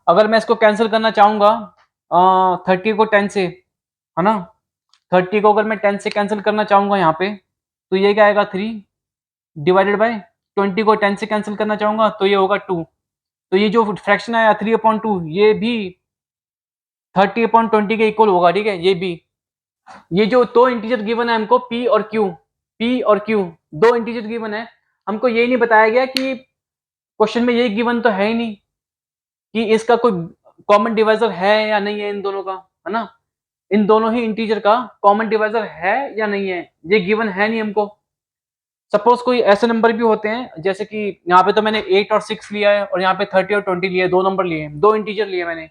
अगर मैं इसको कैंसल करना चाहूँगा 30 को 10 से, है ना? 30 को अगर मैं 10 से कैंसल करना चाहूँगा यहाँ पे, तो ये क्या आएगा 3 डिवाइडेड बाय 20 को 10 से कैंसल करना चाहूँगा तो ये होगा 2। तो ये जो फ्रैक्शन आया 3/2 ये भी 30/20 के इक्वल होगा, ठीक है? ये भी। ये जो 2 इंटीजर गिवन है हमको P और Q 2 इंटीजर गिवन है। हमको ये नहीं बताया गया कि क्वेश्चन में ये गिवन तो है ही नहीं कि इसका कोई कॉमन डिवाइज़र है या नहीं है इन दोनों का, है ना? इन दोनों ही इंटीजर का कॉमन डिवाइज़र है या नहीं है, ये गिवन है नहीं हमको। सपोज़ कोई ऐसे नंबर भी होते हैं जैसे कि यहाँ पे तो मैंने 8 और 6 लिया है और यहाँ पे 30 और 20 लिए, 2 नंबर लिए हैं, 2 इंटीजर लिए मैंने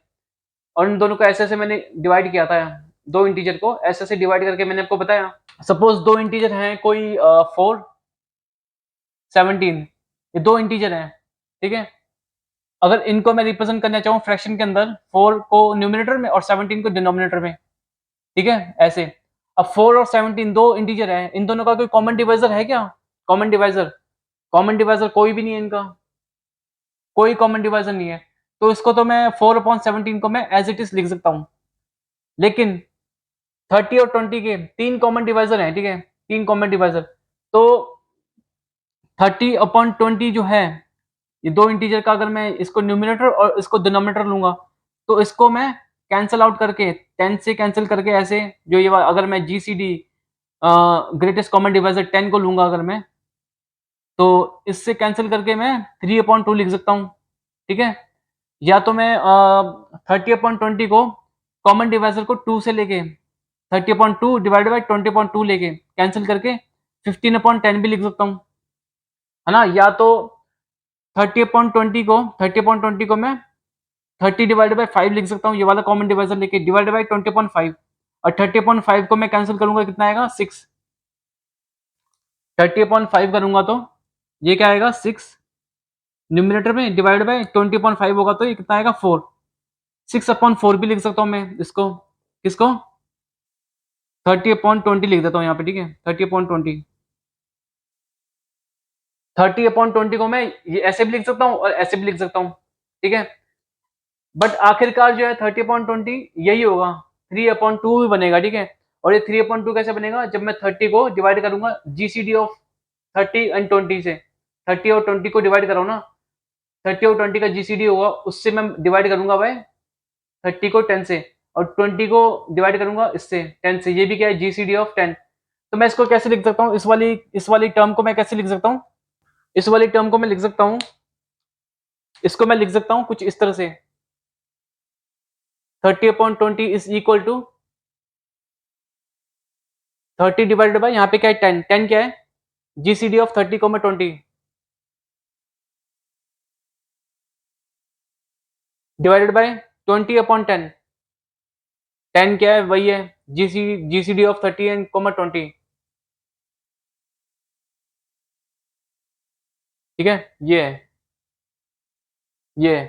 और इन दोनों को ऐसे-ऐसे मैंने डिवाइड किया था, 2 इंटीजर को ऐसे-ऐसे डिवाइड करके मैंने आपको बताया। सपोज़ 2 इंटीजर हैं कोई 4, 17 ये 2 इंटीजर हैं, ठीक है? अगर इनको मैं रिप्रेज़ेंट करना चाहूँ फ्रैक्शन के अंदर 4 को न्यूमरेटर में और 17 को डिनोमिनेटर में, ठीक है? ऐसे। अब 4 और 17 2 इंटीजर हैं, इन दोनों का कोई कॉमन डिवाइज़र है क्या? Common divisor? कॉमन डिवाइज़र कोई भी नहीं है इनका, कोई कॉमन डिवाइज़र नहीं है। तो इसको तो मैं 4/17 को मैं एज़ इट इज़ लिख सकता हूँ। लेकिन 30 और 20 के 3 कॉमन डिवाइज़र हैं, ठीक है? 3 कॉमन डिवाइज़र। तो 30/20 जो है, ये 2 इंटीजर का अगर मैं इसको न्यूमरेटर और इसको डिनोमिनेटर लूँगा, तो इसको मैं कैंसल आउट करके 10 से कैंसल करके ऐसे जो ये अगर मैं जीसीडी ग्रेटेस्ट कॉमन डिवाइज़र 10 को लूँगा अगर मैं, तो इससे कैंसल करके मैं 3/2 लिख सकता हूँ, ठीक है? या तो मैं 30/20 को कॉमन डिवाइज़र को 2 से लेके 30/2 डिवाइडेड बाय 20/2 लेके कैंसल करके 15/10 भी लिख सकता हूँ, है ना? या तो 30/20 को मैं 30 डिवाइडेड बाय 5 लिख सकता हूँ, ये वाला कॉमन डिवाइज़र लेके डिवाइडेड बाय 20/5 और 30/5 को मैं कैंसल करूँगा कितना आएगा 6 30/5 करूँगा तो ये क्या आएगा 6 न्यूमरेटर में डिवाइडेड बाय 20/5 होगा तो ये कितना आएगा 4 6/4 भी लिख सकता हूँ मैं इसको, किसको? 30/20 लिख देता हूँ यहाँ पे, ठीक है? 30/20 30/20 को मैं ये ऐसे भी लिख सकता हूँ और ऐसे भी लिख सकता हूँ, ठीक है? बट आखिरकार जो है 30/20 यही होगा, 3/2 भी बनेगा, ठीक है? और ये 3/2 कैसे बनेगा? जब मैं 30 को डिवाइड करूँगा जीसीडी ऑफ 30 एंड 20 से, 30 और 20 को डिवाइड कर रहा हूँ ना, 30 और 20 का जीसीडी होगा, उससे मैं डिवाइड करूँगा बाय 30 को 10 से और 20 को डिवाइड करूंगा इससे 10 से, ये भी क्या है जीसीडी ऑफ 10। तो मैं इसको कैसे लिख सकता हूँ, इस वाली टर्म को मैं कैसे लिख सकता हूँ, इस वाली टर्म को मैं लिख सकता हूँ, इसको मैं लिख सकता हूँ कुछ इस तरह से 30/20 is equal to 30 divided by यहाँ पे क्या है 10, 10 क्या है जीसीडी ऑफ 30/20 डिवाइडेड बाय 20/10, 10 क्या है वही है जीसीडी ऑफ 30/20, ठीक है ये है, ये है,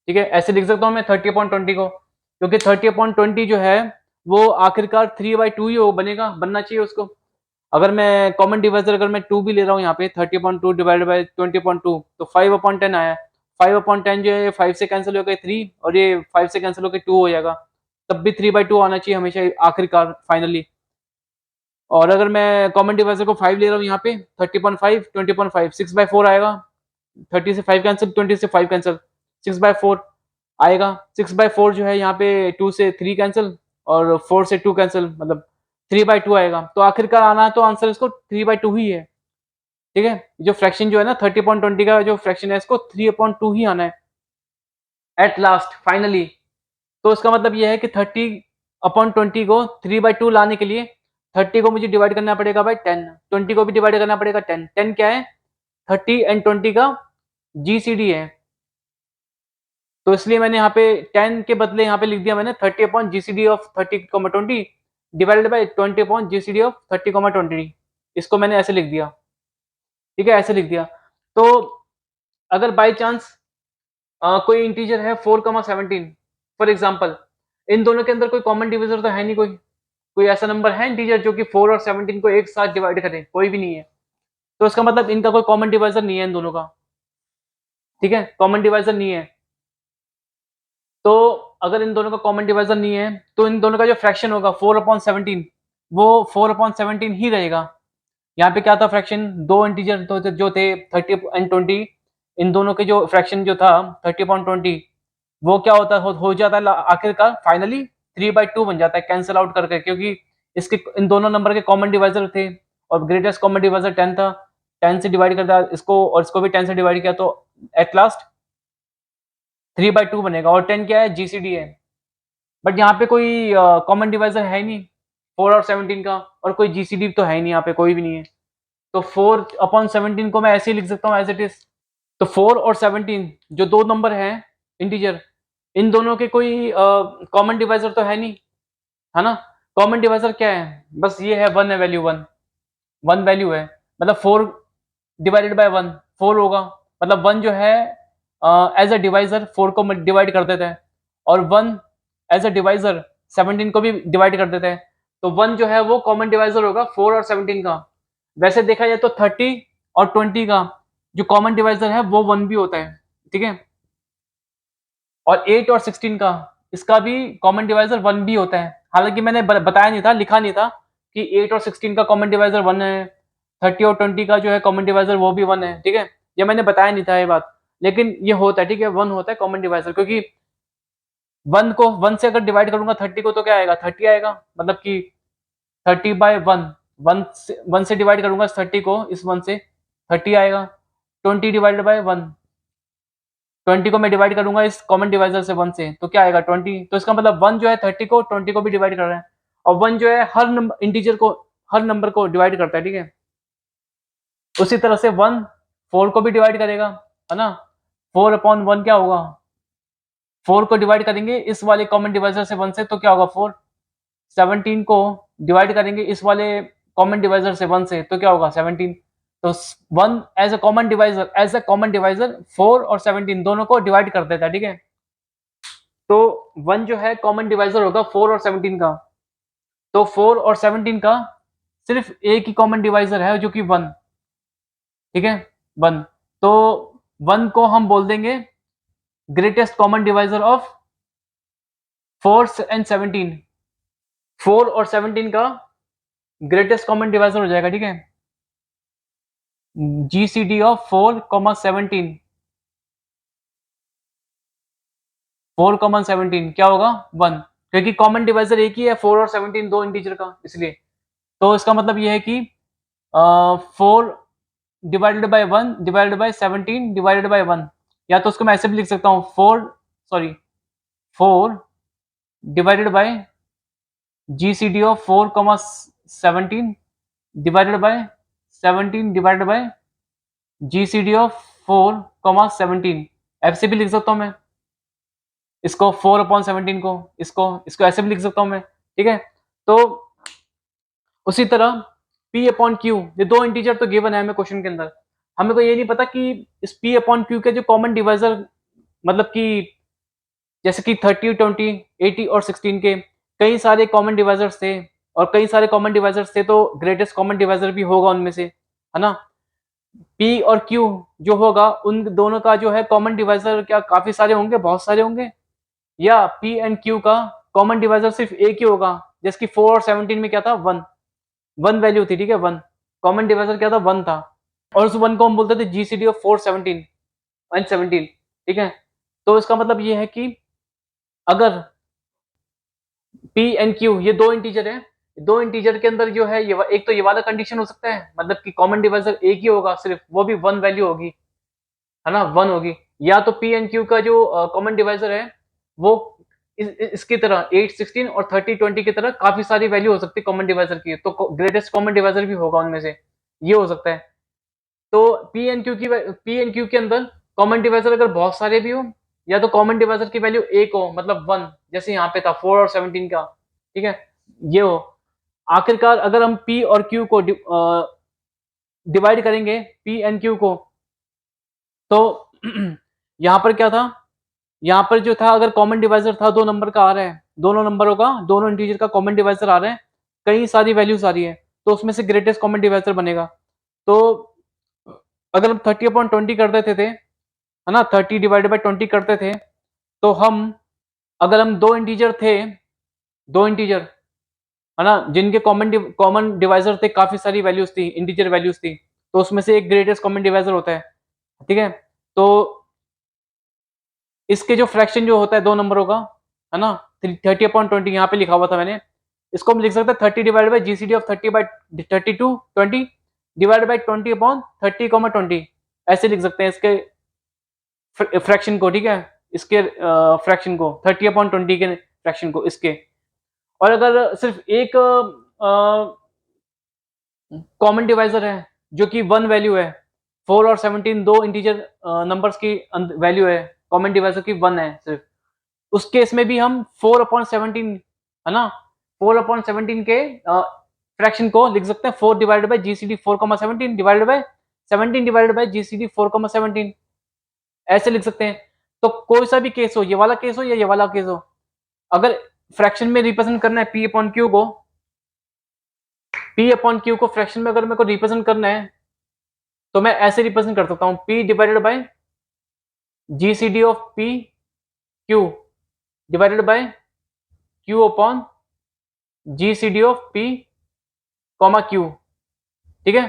ठीक है ऐसे लिख सकता हूँ मैं 30/20 को, क्योंकि 30/20 जो है वो आखिरकार 3/2 ही बनेगा, बनना चाहिए उसको। अगर मैं कॉमन डिवाइजर अगर मैं 2 भी ले रहा हूँ यहाँ पे 30/2 डिवाइडेड बाय 20/2 तो 5/10 आया। 5/10 जो है 5 से कैंसिल होकर 3 और ये 5 से कैंसिल होकर 2 हो जाएगा, तब भी 3/2 आना चाहिए हमेशा आखिरकार फाइनली। और अगर मैं कॉमन डिवाइजर को 5 ले रहा हूँ यहाँ पे 30/5 20/5 6/4 आएगा, 30 से 5 कैंसिल 20 से 5 कैंसिल 6/4 आएगा। 6/4 जो है यहाँ पे 2 से 3 कैंसिल और 4 से 2 कैंसिल, मतलब 3/2 आएगा। तो आखिरकार आना है तो आंसर इसको 3/2 ही है, ठीक है। जो फ्रैक्शन जो है ना 30/20 का जो फ्रैक्शन है इसको 3/2 ही आना है एट लास्ट फाइनली। तो इसका मतलब ये है कि 30/20 को 3/2 लाने के लिए 30 को मुझे डिवाइड करना पड़ेगा बाय 10, 20 को भी डिवाइड करना पड़ेगा 10। 10 क्या है 30 एंड 20 का जीसीडी है, तो इसलिए मैंने यहाँ पे 10 के बदले यहाँ पे लिख दिया मैंने 30 upon GCD of 30/20 divided by 20 upon GCD of 30/20, इसको मैंने ऐसे लिख दिया, ठीक है ऐसे लिख दिया। तो अगर बाय चांस कोई इंटीजर है 4,17 फॉर एग्जांपल, इन दोनों के अंदर कोई कॉमन डिविजर तो है नहीं, कोई ऐसा नंबर है इंटीजर जो कि 4 और 17 को एक साथ डिवाइड करे, कोई भी नहीं है। तो इसका मतलब इनका कोई कॉमन डिवाइजर नहीं है इन दोनों का, ठीक है कॉमन डिवाइजर नहीं है। तो अगर इन दोनों का कॉमन डिवाइजर नहीं है तो इन दोनों का जो फ्रैक्शन होगा 4/17 वो 4/17 ही रहेगा। यहाँ पे क्या था फ्रैक्शन, दो इंटीजर जो थे 30 एंड 20, इन दोनों के जो फ्रैक्शन जो था 30/20 वो क्या होता हो जाता है आखिरकार फाइनली 3/2 बन जाता है कैंसिल आउट करके, क्योंकि इसके इन दोनों नंबर के कॉमन डिवाइजर थे और ग्रेटेस्ट कॉमन डिवाइजर 10 था। 10 से डिवाइड करता इसको और इसको भी 10 से डिवाइड किया तो एट लास्ट 3/2 बनेगा, और 10 क्या है जीसीडी है। बट यहाँ पे कोई कॉमन डिवाइजर है ही नहीं 4 और 17 का, और कोई जीसीडी तो है ही नहीं, यहाँ पे कोई भी नहीं है। तो 4/17 को मैं ऐसे ही लिख सकता हूँ एज इट इज। तो 4 और 17 जो दो नंबर हैं इंटीजर, इन दोनों के कोई कॉमन डिवाइजर तो है नहीं, है ना। कॉमन डिवाइजर क्या है, बस ये है 1 है, वैल्यू 1, 1 वैल्यू है, मतलब 4 डिवाइडेड बाय 1 4 होगा, मतलब 1 जो है एज अ डिवाइजर 4 को डिवाइड कर देता है, और 1 एज अ डिवाइजर 17 को भी डिवाइड कर देता है। तो 1 जो है वो कॉमन डिवाइजर होगा 4 और 17 का। वैसे देखा जाए तो 30 और 20 का जो कॉमन डिवाइजर है वो 1 भी होता है, ठीक है। और 8 और 16 का इसका भी कॉमन डिवाइजर 1 भी होता है, हालांकि मैंने बताया नहीं था, लिखा नहीं था कि 8 और 16 का कॉमन डिवाइजर 1 है, 30 और 20 का जो है कॉमन डिवाइजर वो भी 1 है, ठीक है। ये मैंने बताया नहीं था ये बात, लेकिन ये होता है, ठीक है 1 होता है कॉमन डिवाइजर, क्योंकि 1 को 1 से अगर डिवाइड करूंगा 30 को तो क्या आएगा 30 आएगा, मतलब कि 30/1, 1 से डिवाइड करूंगा 30 को इस 1 से 30 आएगा। 20 डिवाइडेड बाय 1, 20 को मैं डिवाइड करूंगा इस कॉमन डिवाइजर से 1 से तो क्या आएगा 20। तो इसका मतलब 1 जो है 30 को 20 को भी डिवाइड कर रहा है, और 1 जो है हर नंबर इंटीजर को हर नंबर को डिवाइड करता है, ठीक है। उसी तरह से 1 4 को भी डिवाइड करेगा, है ना। 4/1 क्या होगा, 4 को डिवाइड करेंगे इस वाले कॉमन डिवाइजर से 1 से तो क्या होगा 4। 17 को डिवाइड करेंगे इस वाले कॉमन डिवाइजर से 1 से तो क्या होगा 17। तो 1 एज अ कॉमन डिवाइजर 4 और 17 दोनों को डिवाइड कर देता है, ठीक है। तो 1 जो है कॉमन डिवाइजर होगा 4 और 17 का, तो 4 और 17 का सिर्फ एक ही कॉमन डिवाइजर है जो कि 1, ठीक है 1। तो 1 को हम बोल देंगे greatest common divisor of 4 and 17। 4 और 17 का ग्रेटेस्ट कॉमन डिवाइजर हो जाएगा, ठीक है, जीसीडी ऑफ 4,17। 4,17 क्या होगा 1, क्योंकि कॉमन डिवाइजर एक ही है 4 और 17 दो इंटीजर का, इसलिए। तो इसका मतलब ये है कि 4 divided by 1 divided by 17 divided by 1, या तो उसको मैं ऐसे भी लिख सकता हूँ 4 divided by GCD of 4, 17 divided by 17 divided by GCD of 4, 17 ऐसे भी लिख सकता हूँ मैं इसको 4/17 को, इसको ऐसे भी लिख सकता हूँ मैं, ठीक है। तो उसी तरह P अपॉन क्यू, ये दो इंटीजर तो गिवन है हमें क्वेश्चन के अंदर, हमें को ये नहीं पता कि इस P अपॉन क्यू के जो कॉमन डिवाइजर, मतलब कि जैसे कि 30, 20, 80 और 16 के कई सारे कॉमन डिवाइजर्स थे, और कई सारे कॉमन डिवाइजर्स थे तो ग्रेटेस्ट कॉमन डिवाइजर भी होगा उनमें से, है ना। P और Q जो होगा उन दोनों का जो है कॉमन डिवाइजर क्या काफी सारे होंगे, बहुत सारे होंगे, या P एंड Q का कॉमन डिवाइजर सिर्फ एक ही होगा, जैसे कि 4 और 17 में क्या था, 1 वैल्यू थी, ठीक है, 1 कॉमन डिवाइजर क्या था, 1 था, और उस 1 को हम बोलते थे जीसीडी ऑफ 4, 17 एंड 17, ठीक है। तो इसका मतलब ये है कि अगर P एंड Q ये दो इंटीजर है, दो इंटीजर के अंदर जो है ये एक तो ये वाला कंडीशन हो सकता है, मतलब कि कॉमन डिवाइजर एक ही होगा सिर्फ, वो भी 1 वैल्यू होगी, है ना, 1 होगी, या तो P एंड Q का जो कॉमन डिवाइजर है वो इसकी तरह 8, 16 और 30, 20 की तरह काफी सारी वैल्यू हो सकती है कॉमन डिवाइजर की, तो ग्रेटेस्ट कॉमन डिवाइजर भी होगा उनमें से, ये हो सकता है। तो P एंड Q के अंदर कॉमन डिवाइजर अगर बहुत सारे भी हो, या तो कॉमन डिवाइजर की वैल्यू एक हो, मतलब 1, जैसे यहाँ पे था 4 और 17 का, ठीक है, ये हो। आखिरकार अगर हम P और Q को डिवाइड करेंगे, P एंड Q को, तो यहाँ पर क्या था, यहाँ पर जो था अगर कॉमन डिवाइजर था, दो नंबर का आ रहा है, दोनों नंबरों का, दोनों इंटीजर का कॉमन डिवाइजर आ रहा है, कई सारी वैल्यूज आ रही है, तो उसमें से ग्रेटेस्ट कॉमन डिवाइजर बनेगा। तो अगर हम 30/20 कर देते थे, है ना, 30/20 करते थे, तो हम, अगर हम दो इंटीजर थे, दो इंटीजर, है ना, जिनके कॉमन डिवाइजर थे, काफी सारी वैल्यूज थी, इंटीजर वैल्यूज थी, तो उसमें से एक ग्रेटेस्ट कॉमन डिवाइजर होता है, ठीक है। तो इसके जो फ्रैक्शन जो होता है दो नंबरों का, है ना, 30/20 यहाँ पे लिखा हुआ था मैंने, इसको हम लिख सकते हैं 30 divide by GCD of 30/32 20 divide by 20/30, ऐसे लिख सकते हैं इसके फ्रैक्शन को, ठीक है, इसके फ्रैक्शन को 30/20 के फ्रैक्शन को इसके। और अगर सिर्फ एक कॉमन डिवाइजर है जो कि 1 वैल्यू है, 4 और 17 दो इंटीजर नंबर्स की वैल्यू है, कॉमन डिवाइजर की 1 है सिर्फ, उस केस में भी हम 4/17, है ना, 4/17 के फ्रैक्शन को लिख सकते हैं 4 divided by GCD 4,17 divided by 17 divided by GCD 4,17, ऐसे लिख सकते हैं। तो कोई सा भी केस हो, ये वाला केस हो या ये वाला केस हो, अगर फ्रैक्शन में रिप्रेजेंट करना है P/Q को फ्रैक्शन में अगर मेरे को रिप्रेजेंट करना है, तो मैं ऐसे रिप्रेजेंट कर सकता हूँ P divided by GCD of P/Q divided by Q upon GCD of P, ठीक है।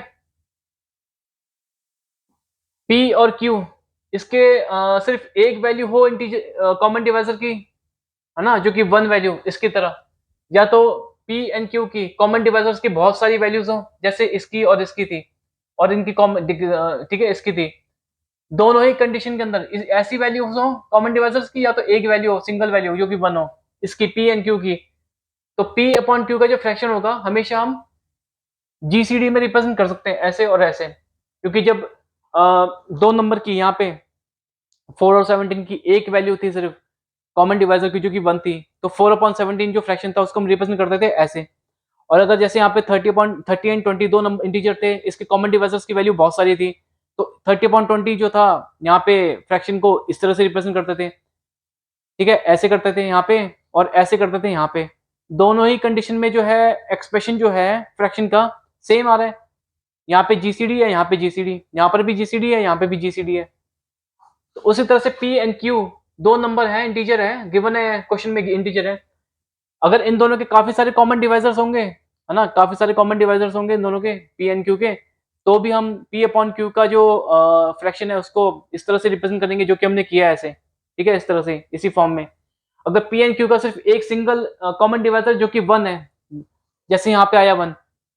P और Q इसके सिर्फ एक वैल्यू हो इंटीजर कॉमन डिवाइजर की, है ना, जो कि 1 वैल्यू इसकी तरह, या तो P एंड Q की कॉमन डिवाइजर्स की बहुत सारी वैल्यूज हो, जैसे इसकी और इसकी थी, और इनकी कॉमन, ठीक है, इसकी थी, दोनों ही कंडीशन के अंदर ऐसी वैल्यूज हो कॉमन डिवाइजर्स की, या तो एक वैल्यू हो, सिंगल वैल्यू जो कि 1 हो इसकी P एंड Q की, तो P/Q का जो फ्रैक्शन होगा हमेशा हम जीसीडी में रिप्रेजेंट कर सकते हैं, ऐसे और ऐसे, क्योंकि जब दो नंबर की यहाँ पे 4 और 17 की एक वैल्यू थी सिर्फ कॉमन डिवाइजर की जो कि 1 थी, तो 4/17 जो फ्रैक्शन था उसको हम रिप्रेजेंट करते थे ऐसे। और अगर जैसे यहाँ पे 30 एंड 20 दो नंबर इंटीजर थे, इसके कॉमन डिवाइजर्स की वैल्यू बहुत सारी थी, तो 30/20 जो था यहाँ पे फ्रैक्शन को इस तरह से रिप्रेजेंट करते थे, ठीक है, ऐसे करते थे यहाँ पे और ऐसे करते थे यहाँ पे, दोनों ही कंडीशन में जो है एक्सप्रेशन जो है फ्रैक्शन का सेम आ रहा है, यहाँ पे जीसीडी है, यहाँ पे जीसीडी, यहाँ पर भी जीसीडी है, यहाँ पे भी जीसीडी है। तो उसी तरह से P एंड Q दो नंबर है, इंटीजर है, गिवन है क्वेश्चन में इंटीजर है, अगर इन दोनों के काफी सारे कॉमन डिवाइजर्स होंगे, है ना, काफी सारे कॉमन डिवाइजर्स होंगे इन दोनों के P एंड Q के, तो भी हम P/Q का जो फ्रैक्शन है उसको इस तरह से रिप्रेजेंट करेंगे जो कि हमने किया है ऐसे, ठीक है, इस तरह से इसी फॉर्म में। अगर पी एंड क्यू का सिर्फ एक सिंगल कॉमन डिवाइजर जो कि 1 है, जैसे यहाँ पे आया 1,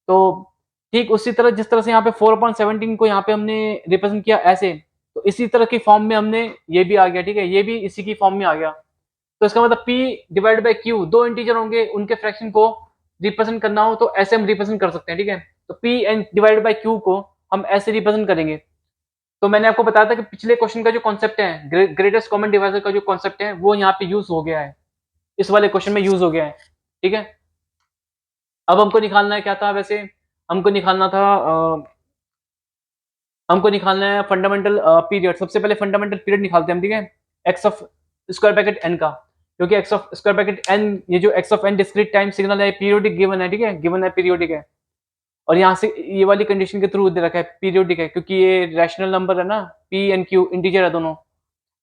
तो ठीक उसी तरह जिस तरह से यहाँ पे 4/17 को यहाँ पे हमने रिप्रेजेंट किया ऐसे, तो इसी तरह की फॉर्म में हमने ये भी आ गया, ठीक है, ये भी इसी की फॉर्म में आ गया। तो इसका मतलब p डिवाइड बाय q, दो इंटीजर होंगे, उनके फ्रैक्शन को रिप्रेजेंट करना हो तो ऐसे हम रिप्रेजेंट कर सकते हैं, ठीक है। तो p and divide by q को हम ऐसे रिप्रेजेंट करेंगे। तो मैंने आपको बताया था कि पिछले क्वेश्चन का जो कॉन्सेप्ट है, ग्रेटेस्ट कॉमन डिवाइजर का जो कॉन्सेप्ट है, वो यहाँ पे यूज हो गया है, इस वाले क्वेश्चन में यूज हो गया है, ठीक है। अब हमको निकालना है क्या था वैसे, हमको निकालना था हमको निकालना है फंडामेंटल पीरियड। सबसे पहले फंडामेंटल पीरियड निकालते हैं हम, ठीक है, x of square bracket N का, क्योंकि x of square bracket N, ये जो x of N discrete time signal है, पीरियोडिक गिवन है, ठीक है, गिवन है, पीरियोडिक है। और यहाँ से ये वाली कंडीशन के थ्रू दे रखा है पीरियोडिक है, क्योंकि ये रैशनल नंबर है ना, पी एंड क्यू इंटीजर है दोनों,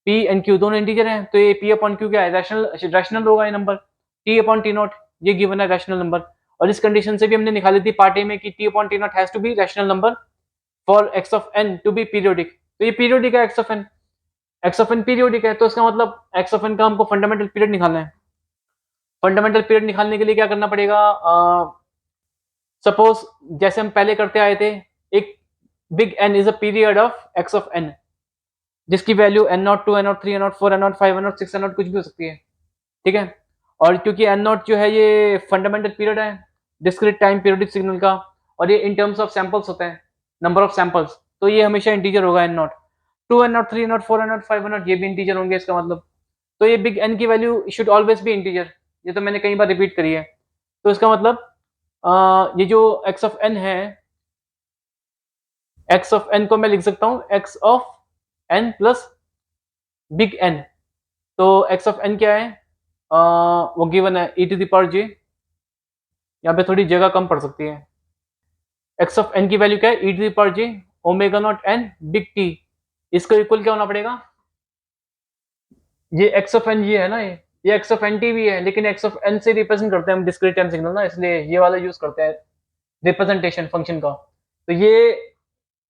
पी एंड क्यू दोनों इंटीजर हैं, तो ये पी अपॉन क्यू क्या है, रैशनल होगा ये number, T upon T naught, ये गिवन है रैशनल नंबर। और इस कंडीशन से भी हमने निकाली थी पार्ट ए में कि t upon T naught has to be rational number for x of n to be periodic. तो ये पीरियोडिक है x of n, x of n periodic है, तो इसका मतलब एक्स ऑफ एन का हमको फंडामेंटल पीरियड निकालना है। फंडामेंटल पीरियड निकालने के लिए क्या करना पड़ेगा, सपोज जैसे हम पहले करते आए थे, एक big N is a period of x of N, जिसकी value N naught, two N naught, three N naught, four N naught, five N naught, six N naught, कुछ भी हो सकती है, ठीक है। और क्योंकि एन नॉट जो है ये फंडामेंटल पीरियड है डिस्क्रीट टाइम पीरियोडिक सिग्नल का, और ये इन टर्म्स ऑफ सैंपल्स होता है, नंबर ऑफ सैंपल्स, तो ये हमेशा इंटीजर होगा n naught. Two N naught, three N naught, four N naught, five N naught, ये भी इंटीजर होंगे, इसका मतलब तो ये बिग एन की value should always be integer, ये तो मैंने कई बार रिपीट करी है। तो इसका मतलब ये जो एक्स ऑफ एन है, एक्स ऑफ एन को मैं लिख सकता हूँ x of N plus big N. तो एक्स ऑफ एन क्या है, वो गिवन है ई टू द पावर जे, यहाँ पे थोड़ी जगह कम पड़ सकती है। एक्स ऑफ एन की वैल्यू क्या है, ई to the power J omega not an big T, इसको इक्वल क्या होना पड़ेगा, ये एक्स ऑफ एन ये है ना, ये एक्स ऑफ एन टी भी है, लेकिन एक्स ऑफ एन से रिप्रेजेंट करते हैं हम डिस्क्रीट टाइम सिग्नल ना, इसलिए ये वाला यूज करते हैं रिप्रेजेंटेशन फंक्शन का। तो ये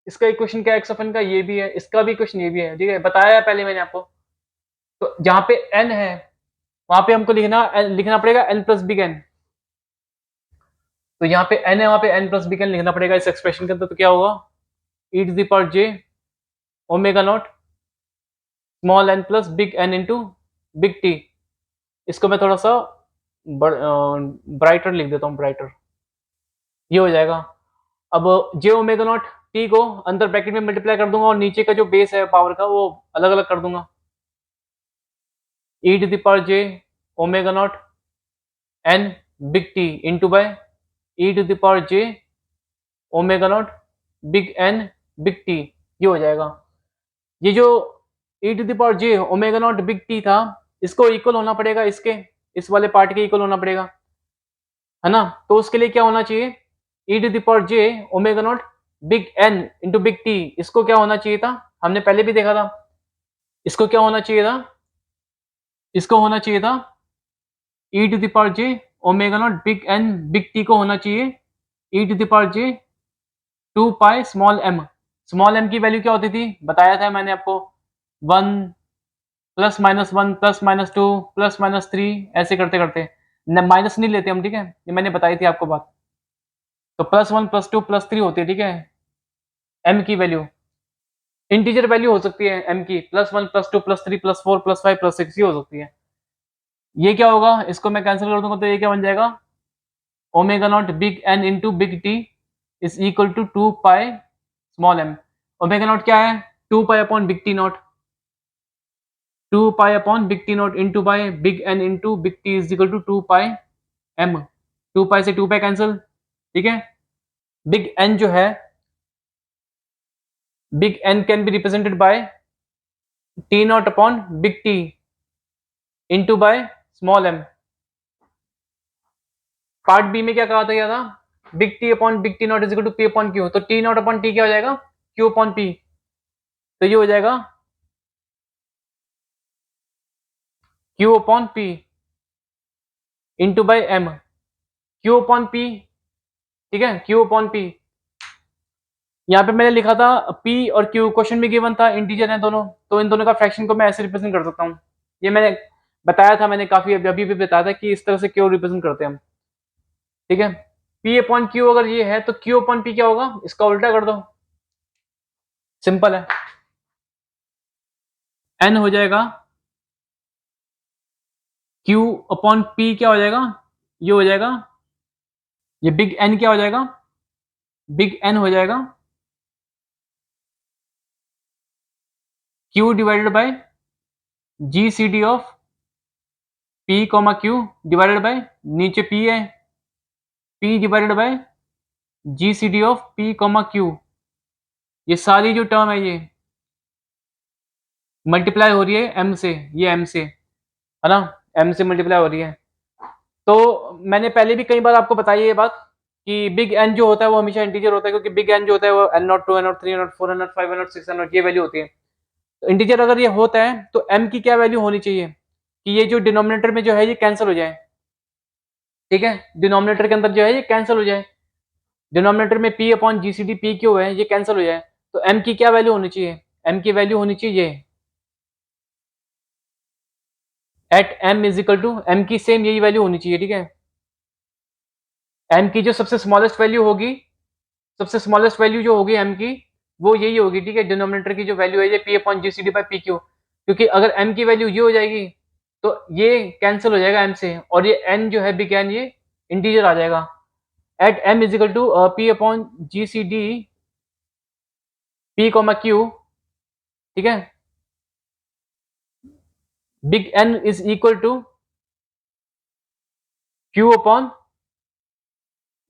इसका इक्वेशन क्या है एक्स ऑफ एन का, ये भी है, इसका भी इक्वेशन ये भी है, ठीक है, बताया है पहले मैंने आपको। तो जहाँ पे एन है वहां पे हमको लिखना पड़ेगा एन प्लस बिग एन। तो यहाँ पे एन है, वहां पे एन प्लस बिग एन लिखना पड़ेगा इस एक्सप्रेशन के अंदर। तो क्या होगा, E to the power J omega not small N plus big N into big T. इसको मैं थोड़ा सा ब्राइटर लिख देता हूँ, ब्राइटर, ये हो जाएगा। अब जे ओमेगा नॉट टी को अंदर ब्रैकेट में मल्टीप्लाई कर दूंगा, और नीचे का जो बेस है पावर का वो अलग अलग कर दूंगा, E to the power J omega not an big T into by E to the power J omega not big N big T, ये हो जाएगा। ये जो E to the power J omega not big T था, इसको equal होना पड़ेगा इसके, इस वाले पार्ट के इक्वल होना पड़ेगा, है ना। तो उसके लिए क्या होना चाहिए, E to the power J omega not big N into big T, इसको क्या होना चाहिए था, हमने पहले भी देखा था, इसको क्या होना चाहिए था, इसको होना चाहिए था E to the power J omega not big N big T को होना चाहिए E to the power J 2 pi small M की वैल्यू क्या होती थी, बताया था मैंने आपको, 1 plus minus 1 plus minus 2 plus minus 3, ऐसे करते करते माइनस नहीं लेते हम, ठीक है, ये मैंने बताई थी आपको बात। तो प्लस 1 प्लस 2 प्लस 3 होती है, ठीक है, एम की वैल्यू, इंटीजर वैल्यू हो सकती है एम की, plus 1 plus 2 plus 3 plus 4 plus 5 plus 6 ये हो सकती है। ये क्या होगा, इसको मैं कैंसिल कर दूंगा, तो ये क्या बन जाएगा, omega not big N into big T is equal to 2 pi small m. Omega naught क्या है, 2 pi upon big T naught, 2 pi upon big T naught into by big N into big T is equal to 2 pi m. 2 pi से 2 pi cancel, ठीक है। Big N जो है, big N can be represented by t naught upon big T into by small m. Part B में क्या कहा था, क्या था, big T upon big T naught is equal to p upon q, तो t naught upon t क्या हो जाएगा, क्यू अपॉन पी, तो ये हो जाएगा q upon p into by m, q upon p, ठीक है, क्यू अपॉन पी। यहाँ पे मैंने लिखा था p और q, क्वेश्चन में गिवन था इंटीजर है दोनों, तो इन दोनों का फ्रैक्शन को मैं ऐसे रिप्रेजेंट कर सकता हूँ, ये मैंने बताया था मैंने, काफी अभी भी बताया था कि इस तरह से क्यों रिप्रेजेंट करते हैं हम, ठीक है। P अपॉन Q अगर ये है तो Q अपॉन P क्या होगा, इसका उल्टा कर दो, सिंपल है। N हो जाएगा Q अपॉन P, क्या हो जाएगा, ये हो जाएगा, ये बिग N क्या हो जाएगा, बिग N हो जाएगा Q divided by GCD of P comma Q divided by, नीचे P है, P divided by GCD of P comma Q। ये सारी जो टर्म है ये मल्टीप्लाई हो रही है M से, ये M से है ना, M से मल्टीप्लाई हो रही है। तो मैंने पहले भी कई बार आपको बताई ये बात कि बिग एन जो होता है वो हमेशा इंटीजर होता है, क्योंकि बिग एन जो होता है वो n naught, two N naught, three N naught, four N naught, five N naught, six N naught, value वैल्यू होती है। तो इंटीजर अगर ये होता है तो एम की क्या वैल्यू होनी चाहिए कि ये जो डिनोमिनेटर में जो है ये कैंसिल हो जाए, ठीक है, डिनोमिनेटर के अंदर जो है ये कैंसिल हो जाए, डिनोमिनेटर में P upon G C D P Q है, ये कैंसिल हो जाए। तो एम की क्या वैल्यू होनी चाहिए, एम की वैल्यू होनी चाहिए at m is equal to, m की सेम यही वैल्यू होनी चाहिए, ठीक है। एम की जो सबसे स्मॉलेस्ट वैल्यू होगी, सबसे स्मॉलेस्ट वैल्यू जो होगी एम की वो यही होगी, ठीक है। डिनोमिनेटर की जो वैल्यू है ये p upon G C D by p q, क्योंकि अगर एम की वैल्यू ये हो जाएगी तो ये कैंसिल हो जाएगा एम से, और ये एन जो है बिग एन ये इंटीजर आ जाएगा। At m is equal to p upon G C D P comma Q, ठीक है, big N is equal to q upon